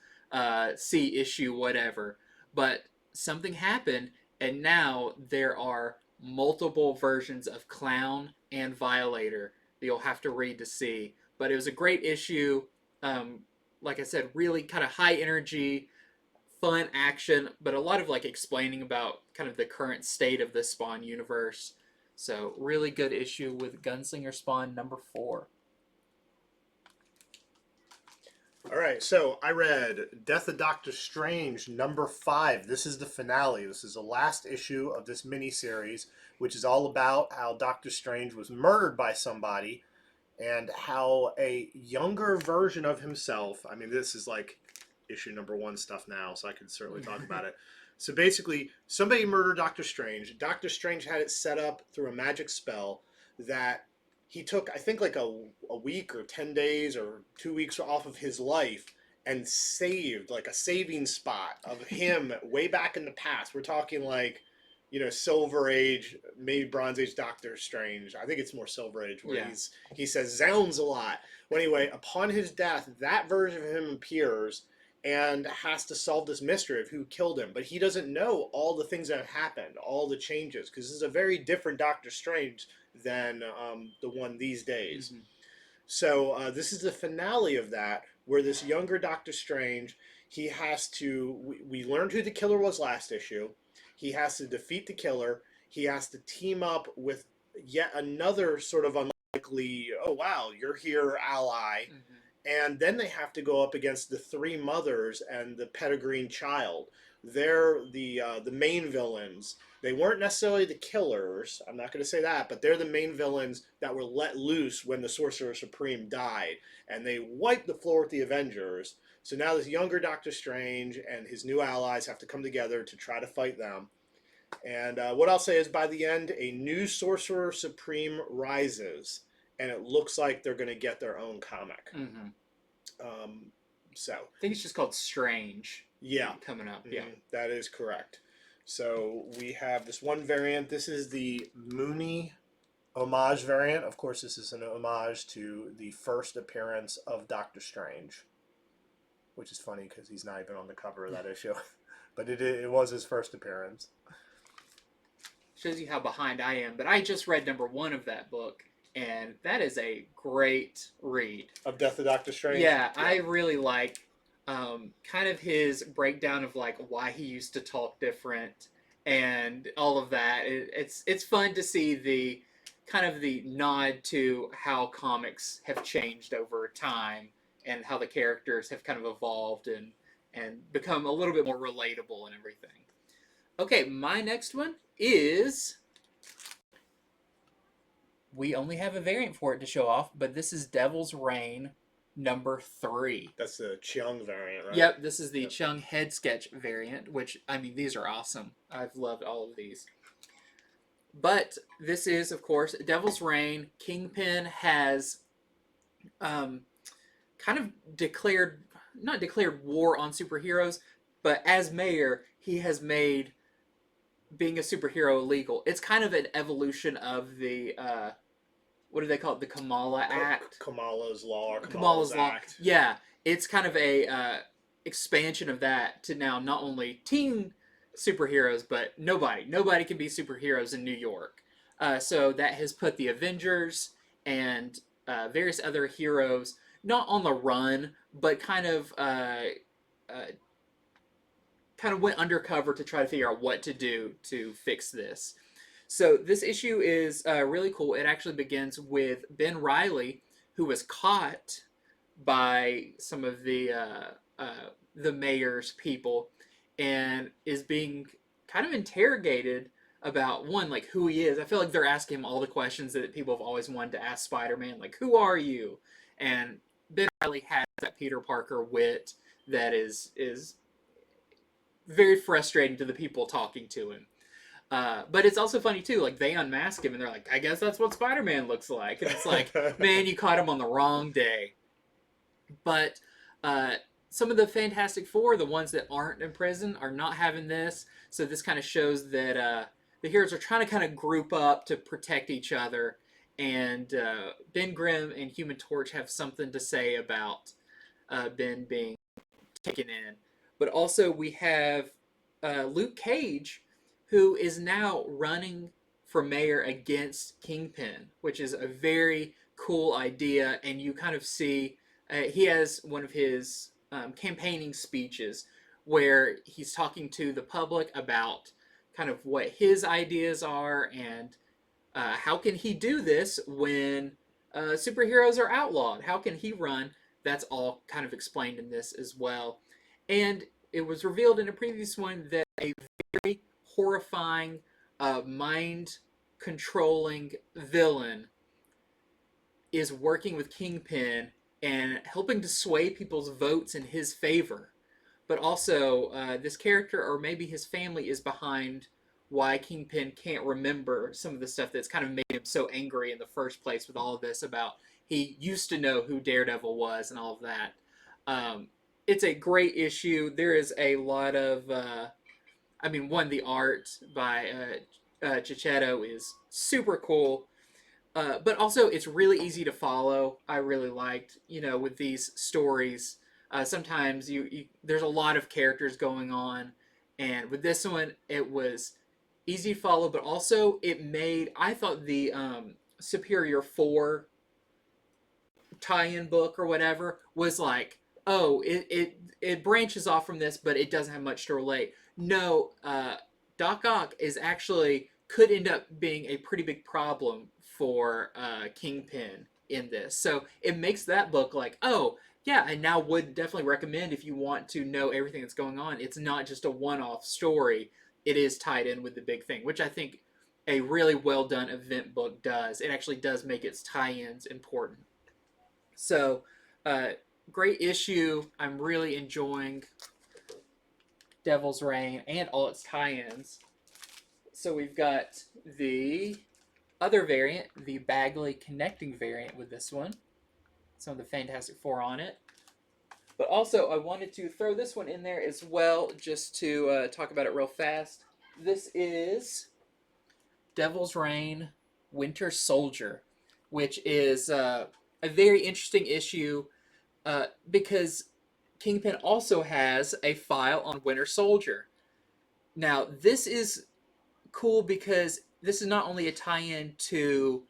C issue whatever, but something happened, and now there are multiple versions of Clown and Violator that you'll have to read to see. But it was a great issue. Like I said, really kind of high energy, fun action, but a lot of like explaining about kind of the current state of the Spawn universe. So really good issue with Gunslinger Spawn number 4. All right, so I read Death of Doctor Strange number 5. This is the finale. This is the last issue of this miniseries, which is all about how Doctor Strange was murdered by somebody and how a younger version of himself, I mean, this is like issue number 1 stuff now, so I can certainly talk about it. So basically, somebody murdered Doctor Strange. Doctor Strange had it set up through a magic spell that he took, I think, like a week or 10 days or 2 weeks off of his life and saved, like, a saving spot of him way back in the past. We're talking like, Silver Age, maybe Bronze Age Doctor Strange. I think it's more Silver Age where he says zounds a lot. Well, anyway, upon his death, that version of him appears and has to solve this mystery of who killed him. But he doesn't know all the things that have happened, all the changes, because this is a very different Doctor Strange than the one these days. Mm-hmm. So this is the finale of that, where this younger Doctor Strange, he has to, we learned who the killer was last issue. He has to defeat the killer. He has to team up with yet another sort of unlikely, oh wow, you're here ally. Mm-hmm. And then they have to go up against the three mothers and the Pettigreen child. They're the main villains. They weren't necessarily the killers. I'm not going to say that, but they're the main villains that were let loose when the Sorcerer Supreme died, and they wiped the floor with the Avengers. So now this younger Doctor Strange and his new allies have to come together to try to fight them. And what I'll say is, by the end, a new Sorcerer Supreme rises, and it looks like they're going to get their own comic. Mm-hmm. Um, so I think it's just called Strange. Yeah, coming up. Yeah, that is correct. So we have this one variant. This is the Mooney homage variant. Of course, this is an homage to the first appearance of Doctor Strange, which is funny because he's not even on the cover of that issue. But it was his first appearance. Shows you how behind I am. But I just read #1 of that book, and that is a great read. Of Death of Doctor Strange? Yeah, I really like kind of his breakdown of like why he used to talk different and all of that. It's fun to see the kind of the nod to how comics have changed over time and how the characters have kind of evolved and become a little bit more relatable and everything. Okay, my next one is, we only have a variant for it to show off, but this is Devil's Reign #3. That's the Cheung variant, right? Yep, this is the Cheung head sketch variant, which, I mean, these are awesome. I've loved all of these. But this is, of course, Devil's Reign. Kingpin has kind of not declared war on superheroes, but as mayor, he has made being a superhero illegal. It's kind of an evolution of the what do they call it? The Kamala Act. Kamala's Law. Or Kamala's Law. Act. Yeah, it's kind of a expansion of that to now not only teen superheroes, but nobody can be superheroes in New York. So that has put the Avengers and various other heroes not on the run, but kind of went undercover to try to figure out what to do to fix this. So this issue is really cool. It actually begins with Ben Reilly, who was caught by some of the mayor's people and is being kind of interrogated about, one, like who he is. I feel like they're asking him all the questions that people have always wanted to ask Spider-Man, like, who are you? And Ben Reilly has that Peter Parker wit that is very frustrating to the people talking to him. But it's also funny too, like they unmask him and they're like, I guess that's what Spider-Man looks like. And it's like, man, you caught him on the wrong day. But some of the Fantastic Four, the ones that aren't in prison, are not having this. So this kind of shows that the heroes are trying to kind of group up to protect each other. And Ben Grimm and Human Torch have something to say about Ben being taken in. But also we have Luke Cage, who is now running for mayor against Kingpin, which is a very cool idea. And you kind of see, he has one of his campaigning speeches where he's talking to the public about kind of what his ideas are and how can he do this when superheroes are outlawed? How can he run? That's all kind of explained in this as well. And it was revealed in a previous one that a very horrifying, mind-controlling villain is working with Kingpin and helping to sway people's votes in his favor. But also, this character, or maybe his family, is behind why Kingpin can't remember some of the stuff that's kind of made him so angry in the first place with all of this about he used to know who Daredevil was and all of that. It's a great issue. There is a lot of, the art by Chichetto is super cool. But also, it's really easy to follow. I really liked, with these stories, sometimes there's a lot of characters going on. And with this one, it was easy to follow, but also I thought the Superior 4 tie-in book or whatever was like, oh, it branches off from this, but it doesn't have much to relate. No, Doc Ock could end up being a pretty big problem for Kingpin in this. So it makes that book like, oh, yeah, I now would definitely recommend if you want to know everything that's going on. It's not just a one-off story. It is tied in with the big thing, which I think a really well-done event book does. It actually does make its tie-ins important. So great issue. I'm really enjoying Devil's Reign and all its tie-ins. So we've got the other variant, the Bagley connecting variant with this one. Some of the Fantastic Four on it. But also, I wanted to throw this one in there as well, just to talk about it real fast. This is Devil's Reign Winter Soldier, which is a very interesting issue because Kingpin also has a file on Winter Soldier. Now, this is cool because this is not only a tie-in to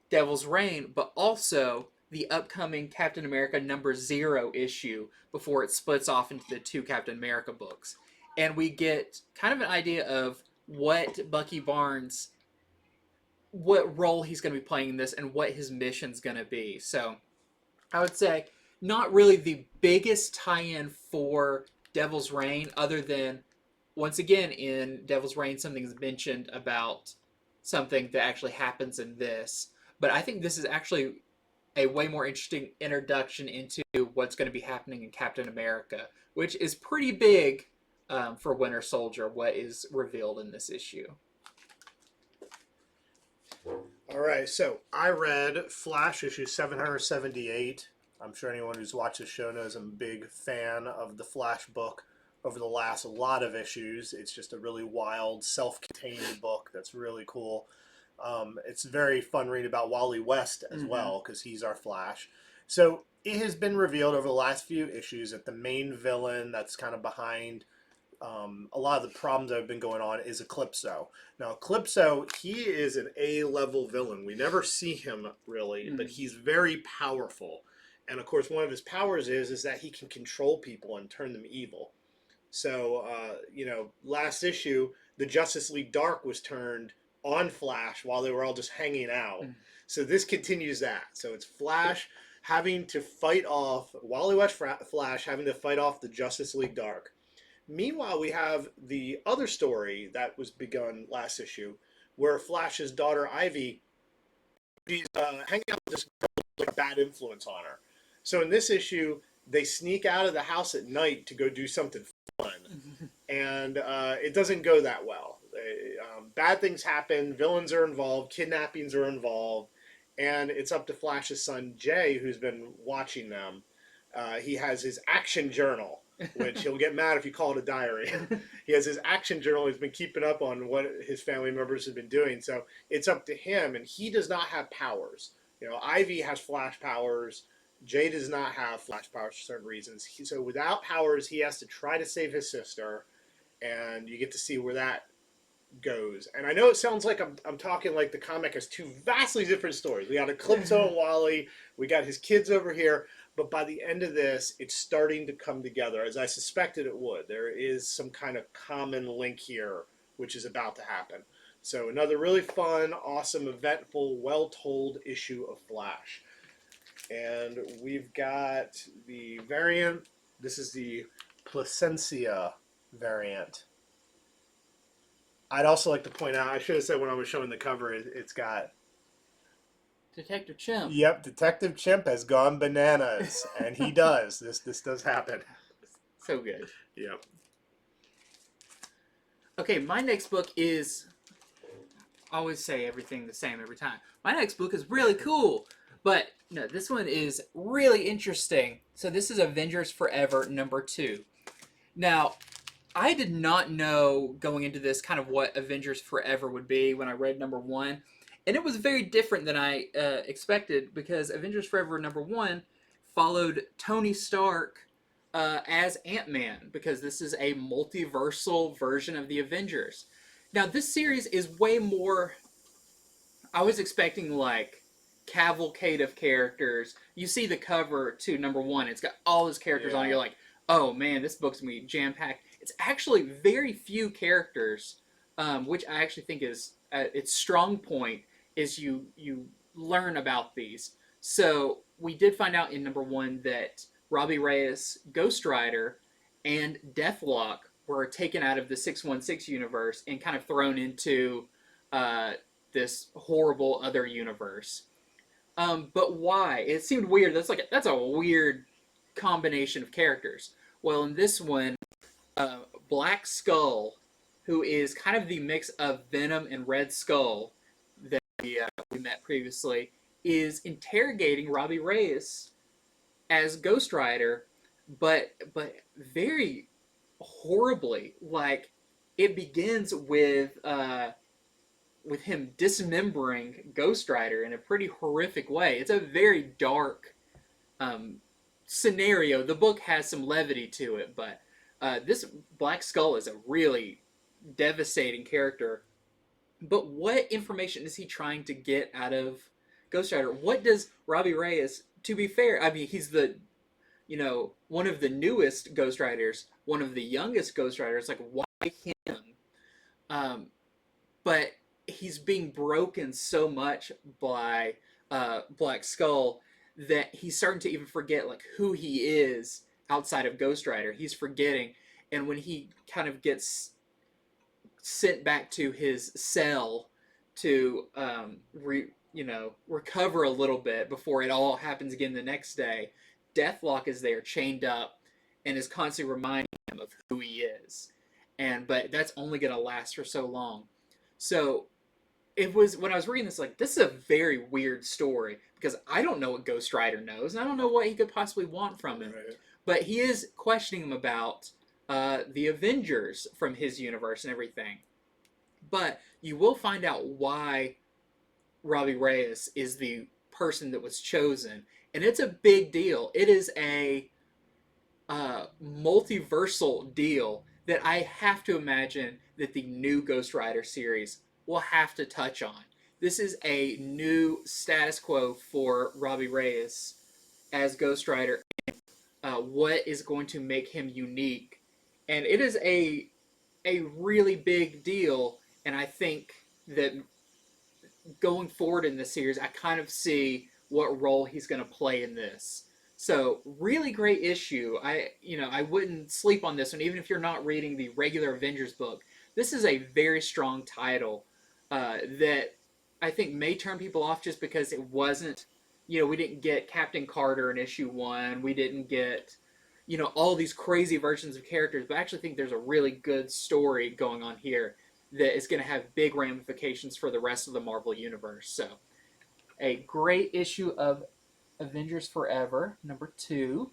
Devil's Reign, but also the upcoming Captain America #0 issue before it splits off into the two Captain America books. And we get kind of an idea of what Bucky Barnes, what role he's going to be playing in this, and what his mission's going to be. So I would say not really the biggest tie-in for Devil's Reign, other than once again in Devil's Reign something's mentioned about something that actually happens in this. But I think this is actually a way more interesting introduction into what's going to be happening in Captain America, which is pretty big for Winter Soldier, what is revealed in this issue. All right, so I read Flash issue 778. I'm sure anyone who's watched the show knows I'm a big fan of the Flash book over the last lot of issues. It's just a really wild, self-contained book that's really cool. It's very fun reading about Wally West as well, because he's our Flash. So it has been revealed over the last few issues that the main villain that's kind of behind a lot of the problems that have been going on is Eclipso. Now, Eclipso, he is an A-level villain. We never see him really, but he's very powerful. And of course, one of his powers is that he can control people and turn them evil. So, last issue, the Justice League Dark was turned on Flash while they were all just hanging out. So this continues that. So it's Flash having to fight off, Wally West Flash having to fight off the Justice League Dark. Meanwhile, we have the other story that was begun last issue, where Flash's daughter Ivy, she's hanging out with this girl with like bad influence on her. So in this issue, they sneak out of the house at night to go do something fun, and it doesn't go that well. Bad things happen, villains are involved, kidnappings are involved, and it's up to Flash's son Jay, who's been watching them. He has his action journal, which he'll get mad if you call it a diary. He has his action journal. He's been keeping up on what his family members have been doing. So it's up to him, and he does not have powers. Ivy has Flash powers. Jay does not have Flash powers for certain reasons. So without powers, he has to try to save his sister, and you get to see where that goes. And I know it sounds like I'm talking like the comic has two vastly different stories. We got Eclipso and Wally. We got his kids over here. But by the end of this, it's starting to come together, as I suspected it would. There is some kind of common link here, which is about to happen. So another really fun, awesome, eventful, well-told issue of Flash. And we've got the variant. This is the Placencia variant. I'd also like to point out, I should have said when I was showing the cover, it's got Detective Chimp. Yep, Detective Chimp has gone bananas, and he does. This does happen. So good. Yep. Okay, my next book is, I always say everything the same every time. My next book is really cool, but no, this one is really interesting. So this is Avengers Forever #2. Now, I did not know going into this kind of what Avengers Forever would be when I read #1. And it was very different than I expected, because Avengers Forever #1 followed Tony Stark as Ant-Man, because this is a multiversal version of the Avengers. Now, this series is way more... I was expecting, like, cavalcade of characters. You see the cover to #1. It's got all those characters on it. You're like, oh, man, this book's going to be jam-packed. It's actually very few characters, which I actually think is its strong point, is you learn about these. So we did find out in #1 that Robbie Reyes, Ghost Rider, and Deathlock were taken out of the 616 universe and kind of thrown into this horrible other universe. But why? It seemed weird. That's a weird combination of characters. Well, in this one, uh, Black Skull, who is kind of the mix of Venom and Red Skull that we met previously, is interrogating Robbie Reyes as Ghost Rider, but very horribly. Like it begins with him dismembering Ghost Rider in a pretty horrific way. It's a very dark um, scenario. The book has some levity to it, but this Black Skull is a really devastating character. But what information is he trying to get out of Ghost Rider? What does Robbie Reyes? To be fair, I mean he's the one of the newest Ghost Riders, one of the youngest Ghost Riders. Like why him? Um, but he's being broken so much by Black Skull that he's starting to even forget like who he is outside of Ghost Rider. He's forgetting, and when he kind of gets sent back to his cell to recover a little bit before it all happens again the next day, Deathlock is there chained up and is constantly reminding him of who he is. But that's only going to last for so long. So it was when I was reading this, like, this is a very weird story because I don't know what Ghost Rider knows, and I don't know what he could possibly want from him. Right. But he is questioning him about the Avengers from his universe and everything. But you will find out why Robbie Reyes is the person that was chosen, and it's a big deal. It is a multiversal deal that I have to imagine that the new Ghost Rider series will have to touch on. This is a new status quo for Robbie Reyes as Ghost Rider. What is going to make him unique? And it is a really big deal. And I think that going forward in this series, I kind of see what role he's going to play in this. So really great issue. I wouldn't sleep on this one, even if you're not reading the regular Avengers book. This is a very strong title that I think may turn people off just because it wasn't, we didn't get Captain Carter in issue 1. We didn't get, all these crazy versions of characters. But I actually think there's a really good story going on here that is going to have big ramifications for the rest of the Marvel Universe. So a great issue of Avengers Forever, number 2.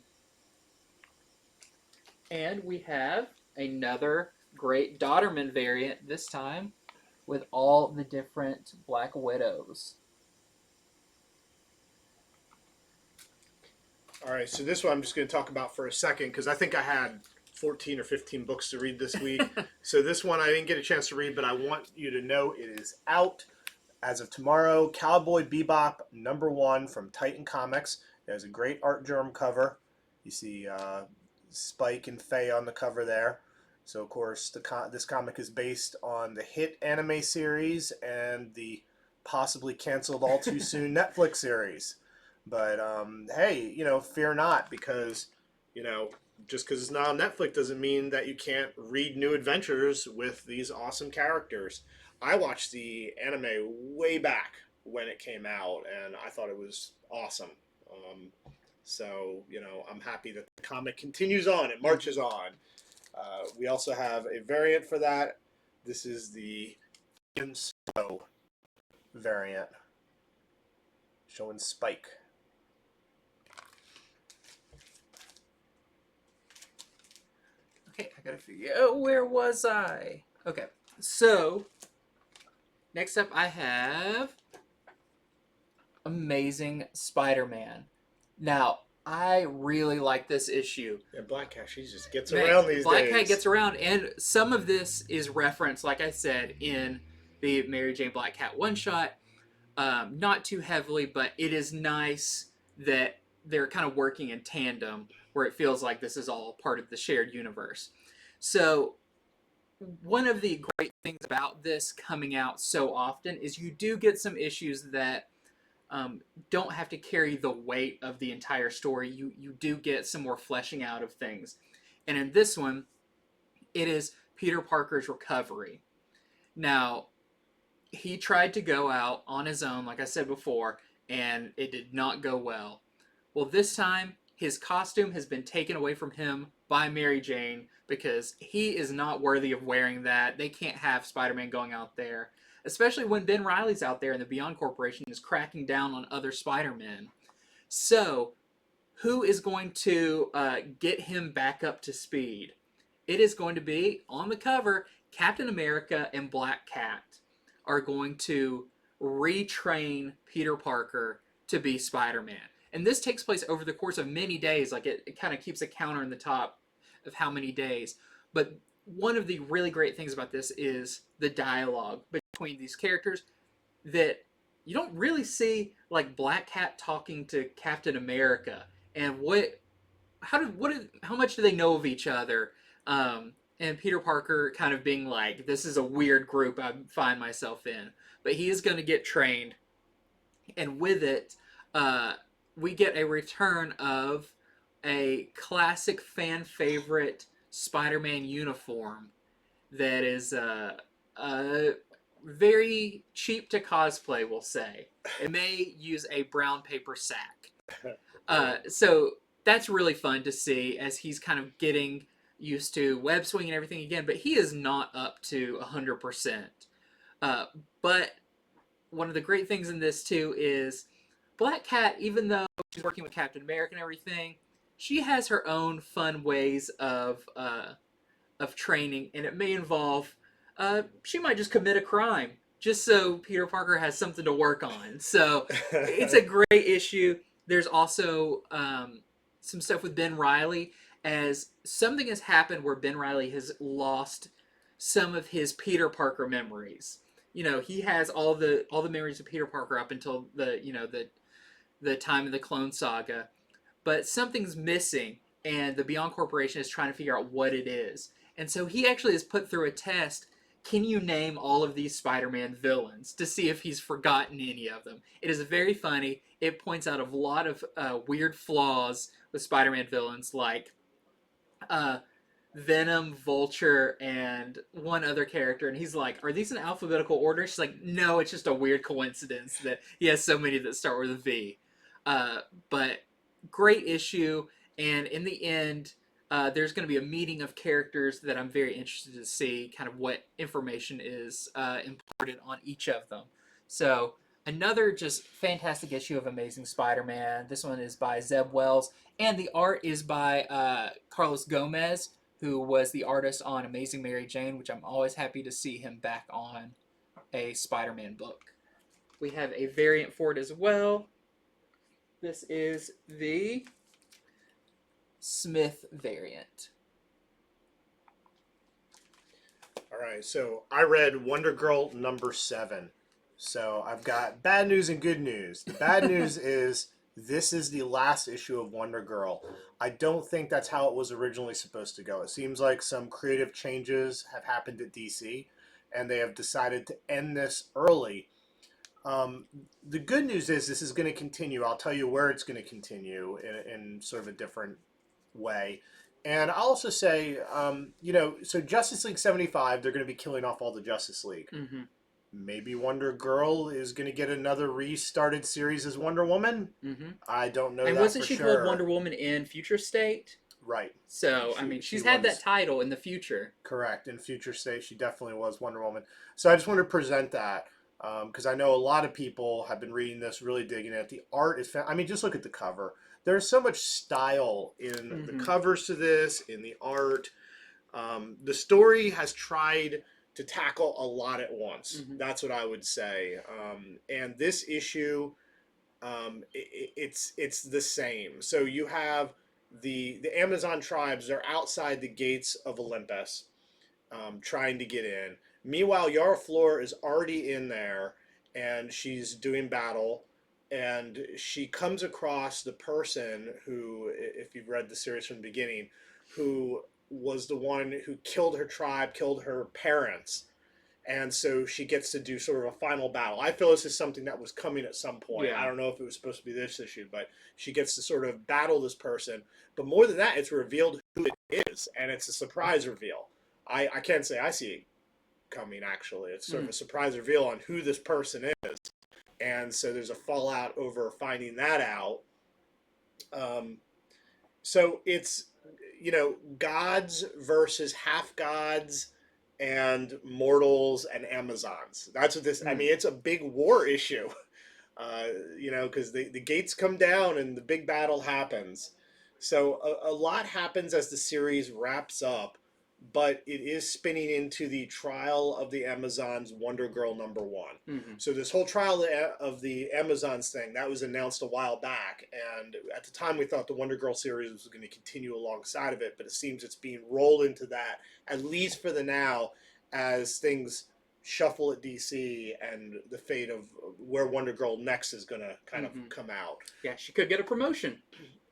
And we have another great Dodderman variant, this time with all the different Black Widows. All right, so this one I'm just going to talk about for a second because I think I had 14 or 15 books to read this week. So this one I didn't get a chance to read, but I want you to know it is out as of tomorrow. Cowboy Bebop #1 from Titan Comics. It has a great art germ cover. You see Spike and Faye on the cover there. So, of course, this comic is based on the hit anime series and the possibly canceled all too soon Netflix series. But, hey, fear not, because, just because it's not on Netflix doesn't mean that you can't read new adventures with these awesome characters. I watched the anime way back when it came out, and I thought it was awesome. So, I'm happy that the comic continues on. It marches on. We also have a variant for that. This is the Snow variant, showing Spike. Okay, I gotta figure out where was I? Okay, so next up I have Amazing Spider-Man. Now, I really like this issue. Yeah, Black Cat, she just gets around these days. Black Cat gets around, and some of this is referenced, like I said, in the Mary Jane Black Cat one-shot. Not too heavily, but it is nice that they're kind of working in tandem, where it feels like this is all part of the shared universe. So, one of the great things about this coming out so often is you do get some issues that don't have to carry the weight of the entire story. You do get some more fleshing out of things. And in this one, it is Peter Parker's recovery. Now, he tried to go out on his own, like I said before, and it did not go well. Well, this time, his costume has been taken away from him by Mary Jane because he is not worthy of wearing that. They can't have Spider-Man going out there, especially when Ben Reilly's out there and the Beyond Corporation is cracking down on other Spider-Men. So, who is going to get him back up to speed? It is going to be, on the cover, Captain America and Black Cat are going to retrain Peter Parker to be Spider-Man. And this takes place over the course of many days. Like, it kind of keeps a counter in the top of how many days. But one of the really great things about this is the dialogue between these characters that you don't really see, like Black Cat talking to Captain America, and how much do they know of each other? And Peter Parker kind of being like, this is a weird group I find myself in, but he is going to get trained, and with it, we get a return of a classic fan favorite Spider-Man uniform that is very cheap to cosplay, we'll say. It may use a brown paper sack. So that's really fun to see as he's kind of getting used to web swing and everything again, but he is not up to 100%. But one of the great things in this too is Black Cat, even though she's working with Captain America and everything, she has her own fun ways of training, and it may involve she might just commit a crime just so Peter Parker has something to work on. So it's a great issue. There's also some stuff with Ben Reilly, as something has happened where Ben Reilly has lost some of his Peter Parker memories. You know, he has all the memories of Peter Parker up until the time of the Clone Saga, but something's missing, and the Beyond Corporation is trying to figure out what it is. And so he actually is put through a test. Can you name all of these Spider-Man villains to see if he's forgotten any of them? It is very funny. It points out a lot of weird flaws with Spider-Man villains, like Venom, Vulture, and one other character. And he's like, are these in alphabetical order? She's like, no, it's just a weird coincidence that he has so many that start with a V. But great issue. And in the end, there's going to be a meeting of characters that I'm very interested to see kind of what information is imparted on each of them. So another just fantastic issue of Amazing Spider-Man. This one is by Zeb Wells, and the art is by Carlos Gomez, who was the artist on Amazing Mary Jane, which I'm always happy to see him back on a Spider-Man book. We have a variant for it as well. This is the Smith variant. All right, so I read Wonder Girl #7. So I've got bad news and good news. The bad news is this is the last issue of Wonder Girl. I don't think that's how it was originally supposed to go. It seems like some creative changes have happened at DC, and they have decided to end this early. The good news is this is going to continue. I'll tell you where it's going to continue in sort of a different way. And I'll also say, so Justice League 75, they're going to be killing off all the Justice League. Mm-hmm. Maybe Wonder Girl is going to get another restarted series as Wonder Woman. Mm-hmm. I don't know. And that wasn't for she sure. called Wonder Woman in Future State? Right. So, she's had that title in the future. Correct. In Future State, she definitely was Wonder Woman. So I just wanted to present that because I know a lot of people have been reading this, really digging it. The art is just look at the cover. There's so much style in the covers to this, in the art. The story has tried to tackle a lot at once. Mm-hmm. That's what I would say. And this issue, it's the same. So you have the Amazon tribes. They're outside the gates of Olympus, trying to get in. Meanwhile, Yara Flor is already in there, and she's doing battle. And she comes across the person who, if you've read the series from the beginning, who was the one who killed her tribe, killed her parents. And so she gets to do sort of a final battle. I feel this is something that was coming at some point. Yeah. I don't know if it was supposed to be this issue, but she gets to sort of battle this person. But more than that, it's revealed who it is, and it's a surprise reveal. I can't say I see it coming, actually. It's sort of a surprise reveal on who this person is. And so there's a fallout over finding that out. So it's, gods versus half gods and mortals and Amazons. That's what this. I Mm. mean, it's a big war issue. Uh, because the gates come down and the big battle happens. So a lot happens as the series wraps up, but it is spinning into the trial of the Amazons Wonder Girl #1. Hmm. So this whole trial of the Amazons thing that was announced a while back, and at the time we thought the Wonder Girl series was going to continue alongside of it, but it seems it's being rolled into that at least for the now, as things shuffle at DC and the fate of where Wonder Girl next is going to kind of Hmm. come out. Yeah, she could get a promotion.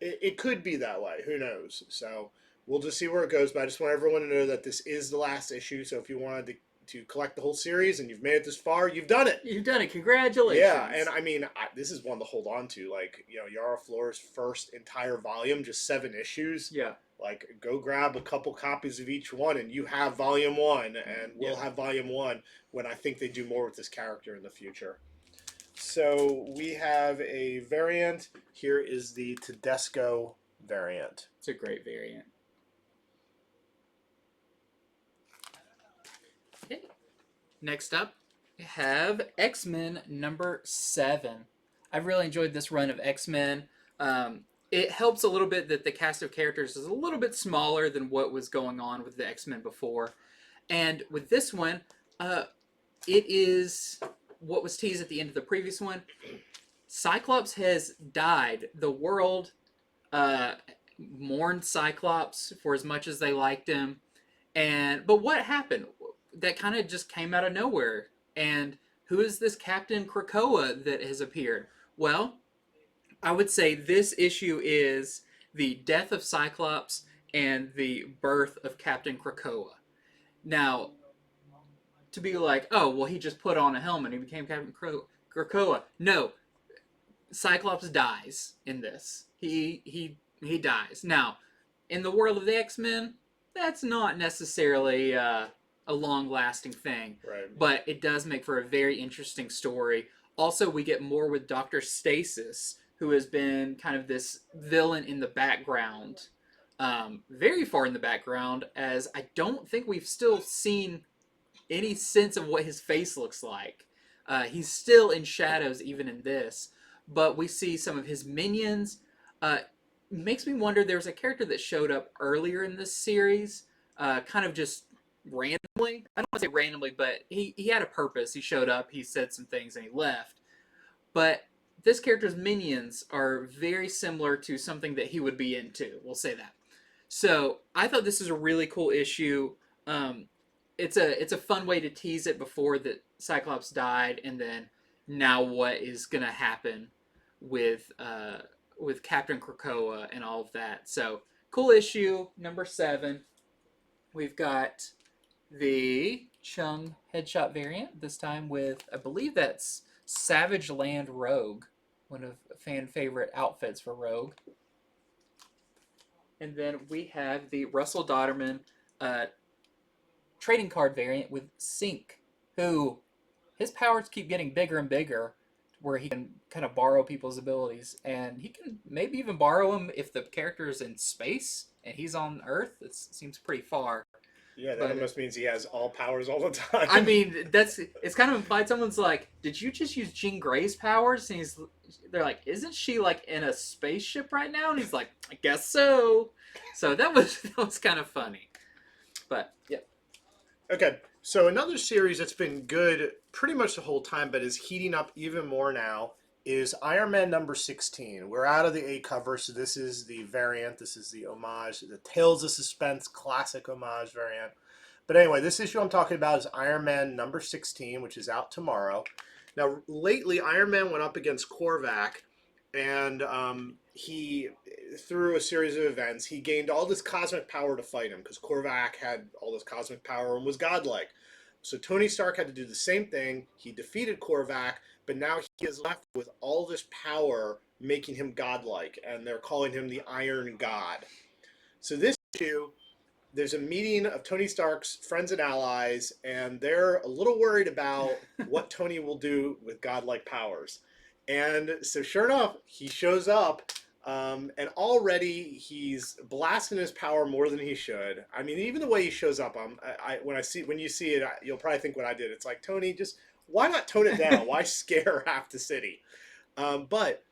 It could be that way. Who knows? So we'll just see where it goes. But I just want everyone to know that this is the last issue. So if you wanted to collect the whole series and you've made it this far, you've done it. You've done it. Congratulations. Yeah, and I mean, this is one to hold on to. Like, Yara Flor's first entire volume, just 7 issues. Yeah. Like, go grab a couple copies of each one, and you have volume 1, and we'll have volume 1 when I think they do more with this character in the future. So we have a variant. Here is the Tedesco variant. It's a great variant. Okay. Next up, we have X-Men #7. I've really enjoyed this run of X-Men. It helps a little bit that the cast of characters is a little bit smaller than what was going on with the X-Men before. And with this one, it is what was teased at the end of the previous one. Cyclops has died. The world mourned Cyclops for as much as they liked him. But what happened? That kind of just came out of nowhere. And who is this Captain Krakoa that has appeared? Well, I would say this issue is the death of Cyclops and the birth of Captain Krakoa. Now, to be like, oh, well, he just put on a helmet and he became Captain Krakoa. No, Cyclops dies in this. He dies. Now, in the world of the X-Men, that's not necessarily a long-lasting thing, Right. but it does make for a very interesting story. Also, we get more with Dr. Stasis, who has been kind of this villain in the background, very far in the background, as I don't think we've still seen any sense of what his face looks like. He's still in shadows even in this, but we see some of his minions. Makes me wonder, there was a character that showed up earlier in this series, kind of just randomly. I don't want to say randomly, but he had a purpose. He showed up, he said some things, and he left. But this character's minions are very similar to something that he would be into. We'll say that. So I thought this is a really cool issue. It's a fun way to tease it before that Cyclops died, and then now what is gonna happen with Captain Krakoa and all of that. So cool issue #7. We've got the Chung headshot variant this time with, I believe that's Savage Land Rogue, one of fan favorite outfits for Rogue. And then we have the Russell Dodderman trading card variant with Sync, who his powers keep getting bigger and bigger, where he can kind of borrow people's abilities, and he can maybe even borrow them if the character is in space and he's on Earth. It seems pretty far. Yeah, that But almost means he has all powers all the time. I mean, it's kind of implied. Someone's like, "Did you just use Jean Grey's powers?" And they're like, "Isn't she like in a spaceship right now?" And he's like, "I guess so." So that was kind of funny. But yeah. Okay, so another series that's been good pretty much the whole time, but is heating up even more now, is Iron Man #16. We're out of the A cover, so this is the variant. This is the homage, the Tales of Suspense classic homage variant. But anyway, this issue I'm talking about is Iron Man #16, which is out tomorrow. Now, lately, Iron Man went up against Korvac, and he, through a series of events, he gained all this cosmic power to fight him, because Korvac had all this cosmic power and was godlike. So Tony Stark had to do the same thing. He defeated Korvac, but now he is left with all this power, making him godlike, and they're calling him the Iron God. So this issue, there's a meeting of Tony Stark's friends and allies, and they're a little worried about what Tony will do with godlike powers. And so sure enough, he shows up And already he's blasting his power more than he should. I mean, even the way he shows up, when you see it, you'll probably think what I did. It's like, Tony, just why not tone it down? Why scare half the city? But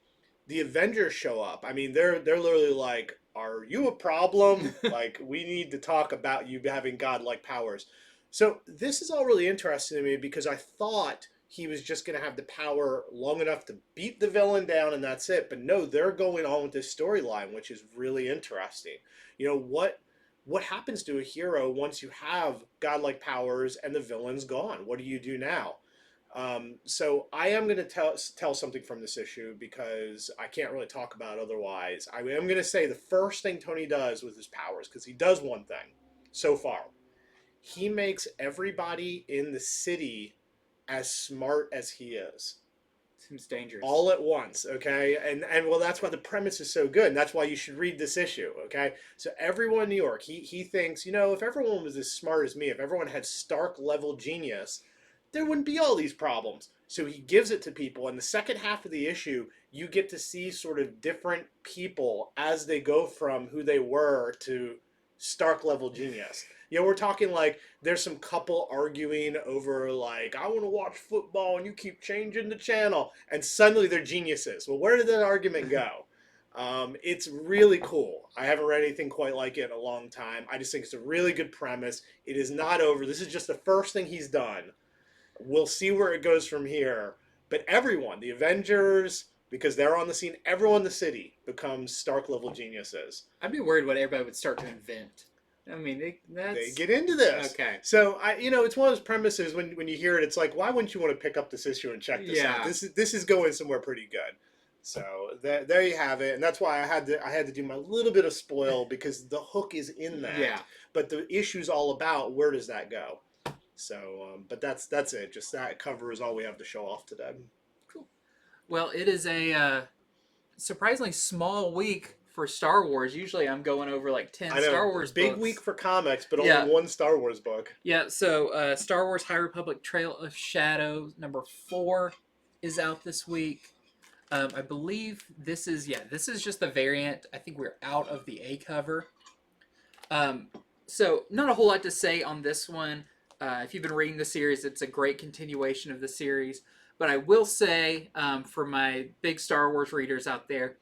the Avengers show up. I mean, they're literally like, "Are you a problem? Like, we need to talk about you having godlike powers." So this is all really interesting to me because I thought he was just going to have the power long enough to beat the villain down and that's it. But no, they're going on with this storyline, which is really interesting. You know what happens to a hero once you have godlike powers and the villain's gone? What do you do now? So I am going to tell something from this issue because I can't really talk about it otherwise. I am going to say the first thing Tony does with his powers, because he does one thing so far. He makes everybody in the city as smart as he is. Seems dangerous. All at once, okay? And well, that's why the premise is so good, and that's why you should read this issue, okay? So everyone in New York, he thinks, if everyone was as smart as me, if everyone had Stark level genius, there wouldn't be all these problems. So he gives it to people. In the second half of the issue, you get to see sort of different people as they go from who they were to Stark level genius. We're talking like there's some couple arguing over like, I want to watch football and you keep changing the channel. And suddenly they're geniuses. Well, where did that argument go? It's really cool. I haven't read anything quite like it in a long time. I just think it's a really good premise. It is not over. This is just the first thing he's done. We'll see where it goes from here. But everyone, the Avengers, because they're on the scene, everyone in the city becomes Stark level geniuses. I'd be worried what everybody would start to invent. I mean, they get into this. Okay. So it's one of those premises when you hear it, it's like, why wouldn't you want to pick up this issue and check this out? This is going somewhere pretty good. So there you have it, and that's why I had to do my little bit of spoil because the hook is in that. Yeah. But the issue's all about where does that go. So, but that's it. Just that covers all we have to show off today. Cool. Well, it is a surprisingly small week for Star Wars. Usually I'm going over like 10 Star Wars big books. Week for comics, but only one Star Wars book. Yeah, so Star Wars High Republic Trail of Shadows #4 is out this week. I believe this is just the variant. I think we're out of the A cover. So not a whole lot to say on this one. If you've been reading the series, it's a great continuation of the series. But I will say, for my big Star Wars readers out there,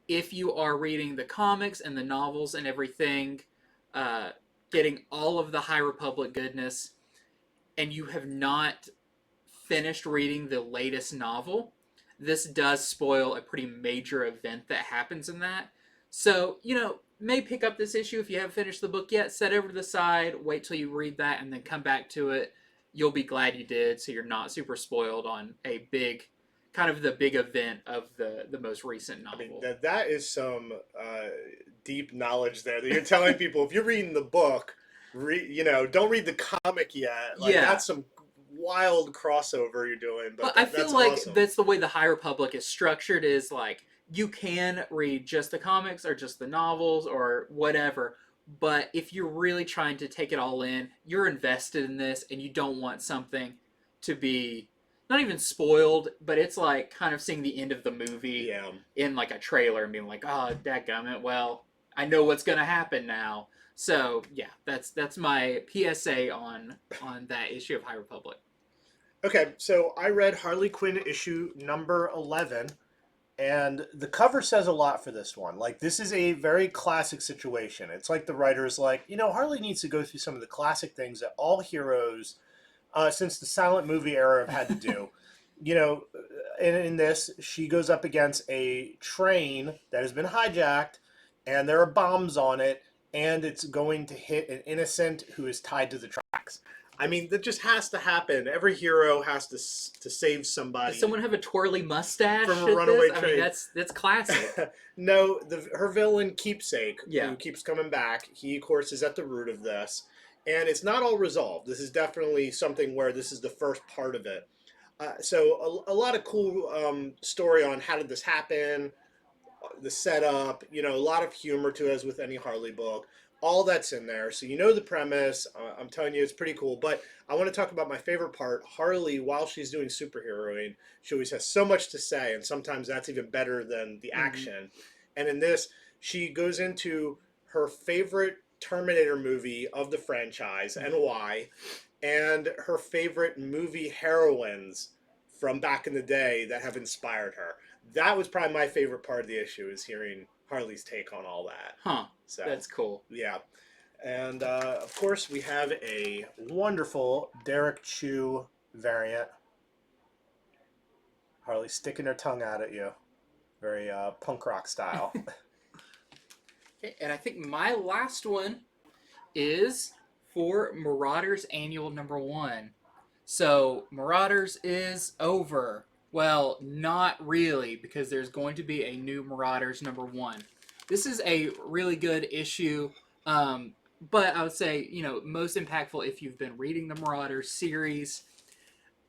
if you are reading the comics and the novels and everything, getting all of the High Republic goodness, and you have not finished reading the latest novel, this does spoil a pretty major event that happens in that. So, may pick up this issue if you haven't finished the book yet. Set over to the side, wait till you read that, and then come back to it. You'll be glad you did, so you're not super spoiled on a big, kind of the big event of the most recent novel. I mean, that is some deep knowledge there that you're telling people. If you're reading the book, don't read the comic yet. That's some wild crossover you're doing. But I feel like awesome. That's the way the High Republic is structured. Is like, you can read just the comics or just the novels or whatever, but if you're really trying to take it all in, you're invested in this and you don't want something to be not even spoiled, but it's like kind of seeing the end of the movie in like a trailer and being like, oh, dadgummit, well, I know what's going to happen now. So, yeah, that's my PSA on that issue of High Republic. Okay, so I read Harley Quinn issue number 11. And the cover says a lot for this one. Like, this is a very classic situation. It's like the writer's like, Harley needs to go through some of the classic things that all heroes, since the silent movie era, have had to do. And in this, she goes up against a train that has been hijacked, and there are bombs on it, and it's going to hit an innocent who is tied to the tracks. I mean, that just has to happen. Every hero has to save somebody. Does someone have a twirly mustache from a runaway train? I mean, that's classic. No, her villain Keepsake, who keeps coming back. He, of course, is at the root of this, and it's not all resolved. This is definitely something where this is the first part of it. So a lot of cool story on how did this happen, the setup. A lot of humor to it, as with any Harley book. All that's in there, so the premise. I'm telling you, it's pretty cool. But I want to talk about my favorite part. Harley, while she's doing superheroing, she always has so much to say, and sometimes that's even better than the action. And in this, she goes into her favorite Terminator movie of the franchise and why, and her favorite movie heroines from back in the day that have inspired her. That was probably my favorite part of the issue, is hearing Harley's take on all that. Huh. So That's cool. yeah. And of course, we have a wonderful Derek Chew variant. Harley sticking her tongue out at you. Very punk rock style. Okay, and I think my last one is for Marauders Annual #1. So, Marauders is over. Well, not really, because there's going to be a new Marauders #1. This is a really good issue, but I would say, most impactful if you've been reading the Marauders series.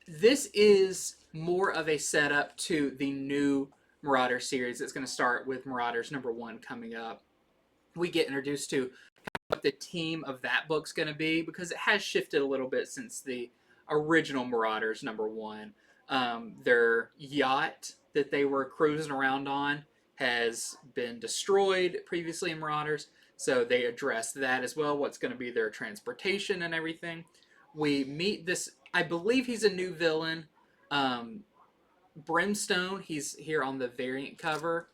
This is more of a setup to the new Marauders series that's going to start with Marauders #1 coming up. We get introduced to what the team of that book's going to be, because it has shifted a little bit since the original Marauders #1. Their yacht that they were cruising around on has been destroyed previously in Marauders, so they address that as well, what's going to be their transportation and everything. We meet this, I believe he's a new villain, Brimstone. He's here on the variant cover.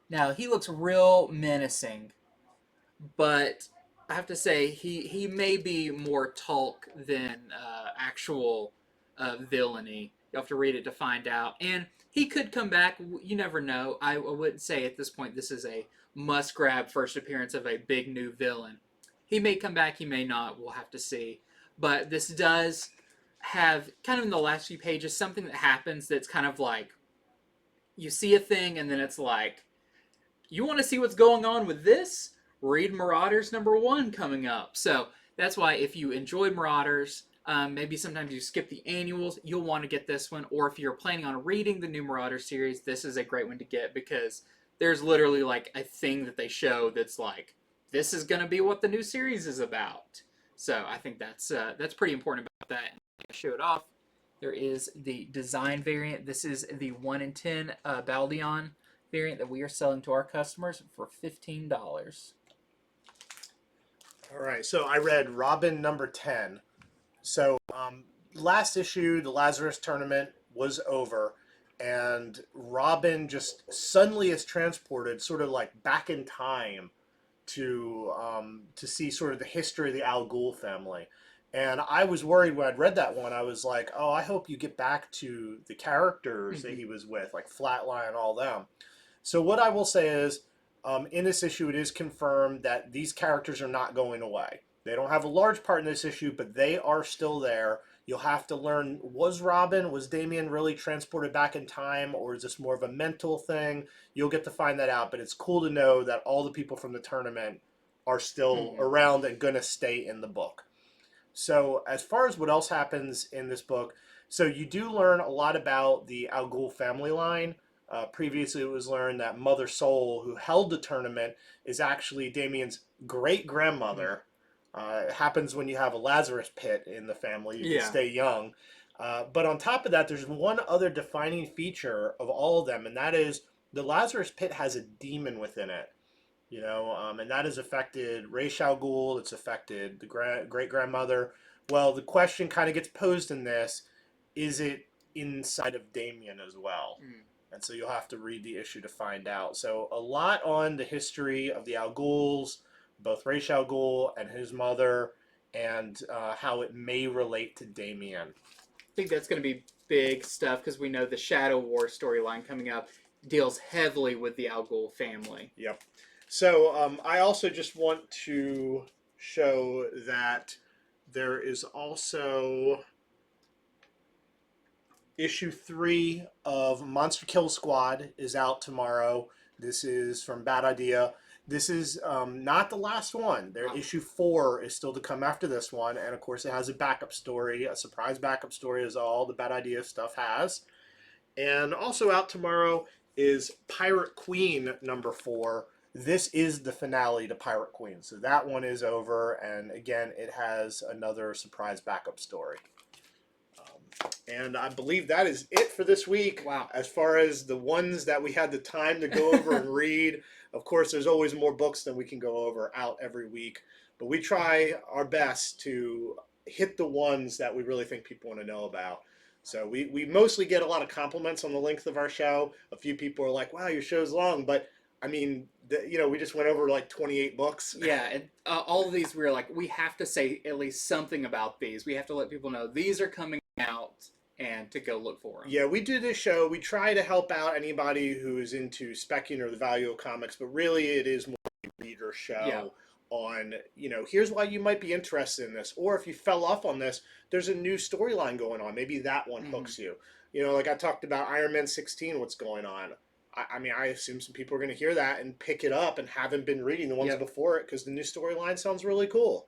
Now, he looks real menacing, but I have to say he may be more talk than actual villainy. You have to read it to find out, and he could come back. You never know. I wouldn't say at this point this is a must-grab first appearance of a big new villain. He may come back. He may not. We'll have to see. But this does have, kind of in the last few pages, something that happens that's kind of like, you see a thing and then it's like, you want to see what's going on with this? Read Marauders #1 coming up. So that's why if you enjoyed Marauders, maybe sometimes you skip the annuals, you'll want to get this one. Or if you're planning on reading the new Marauders series, this is a great one to get, because there's literally like a thing that they show that's like, this is going to be what the new series is about. So I think that's pretty important about that. I show it off. There is the design variant. This is the 1 in 10 Baldeon variant that we are selling to our customers for $15. All right, so I read Robin #10. So last issue, the Lazarus tournament was over, and Robin just suddenly is transported, sort of like back in time, to see sort of the history of the Al Ghul family. And I was worried when I'd read that one. I was like, oh, I hope you get back to the characters that he was with, like Flatline and all them. So what I will say is, in this issue, it is confirmed that these characters are not going away. They don't have a large part in this issue, but they are still there. You'll have to learn, was Damian really transported back in time, or is this more of a mental thing? You'll get to find that out, but it's cool to know that all the people from the tournament are still around and going to stay in the book. So as far as what else happens in this book, so you do learn a lot about the Al Ghul family line. Previously, it was learned that Mother Soul, who held the tournament, is actually Damien's great-grandmother. It happens when you have a Lazarus pit in the family. You can stay young. But on top of that, there's one other defining feature of all of them, and that is the Lazarus pit has a demon within it. And that has affected Ra's al Ghul. It's affected the great-grandmother. Well, the question kind of gets posed in this, is it inside of Damien as well? And so you'll have to read the issue to find out. So a lot on the history of the Al Ghuls, both Ra's al Ghul and his mother, and how it may relate to Damien. I think that's going to be big stuff, because we know the Shadow War storyline coming up deals heavily with the Al Ghul family. Yep. So I also just want to show that there is also issue 3 of Monster Kill Squad is out tomorrow. This is from Bad Idea. This is not the last one. Their issue 4 is still to come after this one, and of course it has a backup story, a surprise backup story, as all the Bad Idea stuff has. And also out tomorrow is Pirate Queen #4. This is the finale to Pirate Queen, so that one is over, and again, it has another surprise backup story. And I believe that is it for this week. Wow. As far as the ones that we had the time to go over and read, of course, there's always more books than we can go over out every week. But we try our best to hit the ones that we really think people want to know about. So we mostly get a lot of compliments on the length of our show. A few people are like, wow, your show's long. But I mean, we just went over like 28 books. Yeah, and all of these, we're like, we have to say at least something about these. We have to let people know these are coming out and to go look for them. Yeah, we do this show. We try to help out anybody who is into specking or the value of comics, but really it is more a reader show on, here's why you might be interested in this. Or if you fell off on this, there's a new storyline going on. Maybe that one hooks you. Like I talked about Iron Man 16, what's going on. I mean, I assume some people are going to hear that and pick it up and haven't been reading the ones before it because the new storyline sounds really cool.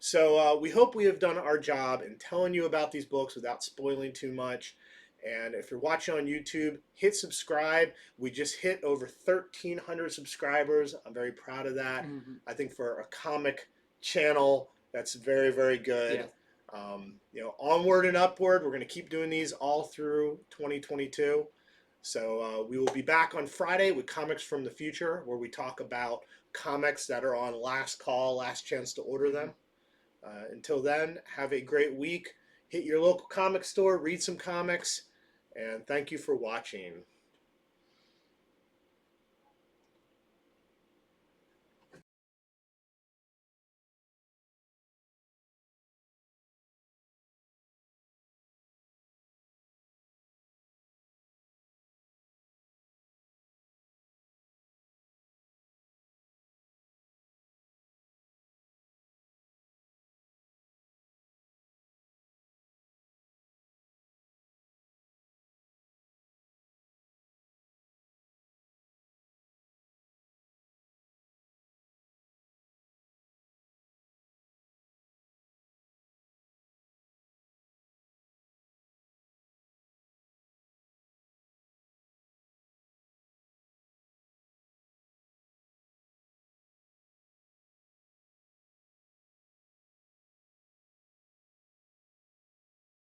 So we hope we have done our job in telling you about these books without spoiling too much. And if you're watching on YouTube, hit subscribe. We just hit over 1,300 subscribers. I'm very proud of that. I think for a comic channel, that's very, very good. Onward and upward. We're going to keep doing these all through 2022. So we will be back on Friday with Comics from the Future, where we talk about comics that are on last call, last chance to order them. Until then, have a great week. Hit your local comic store, read some comics, and thank you for watching.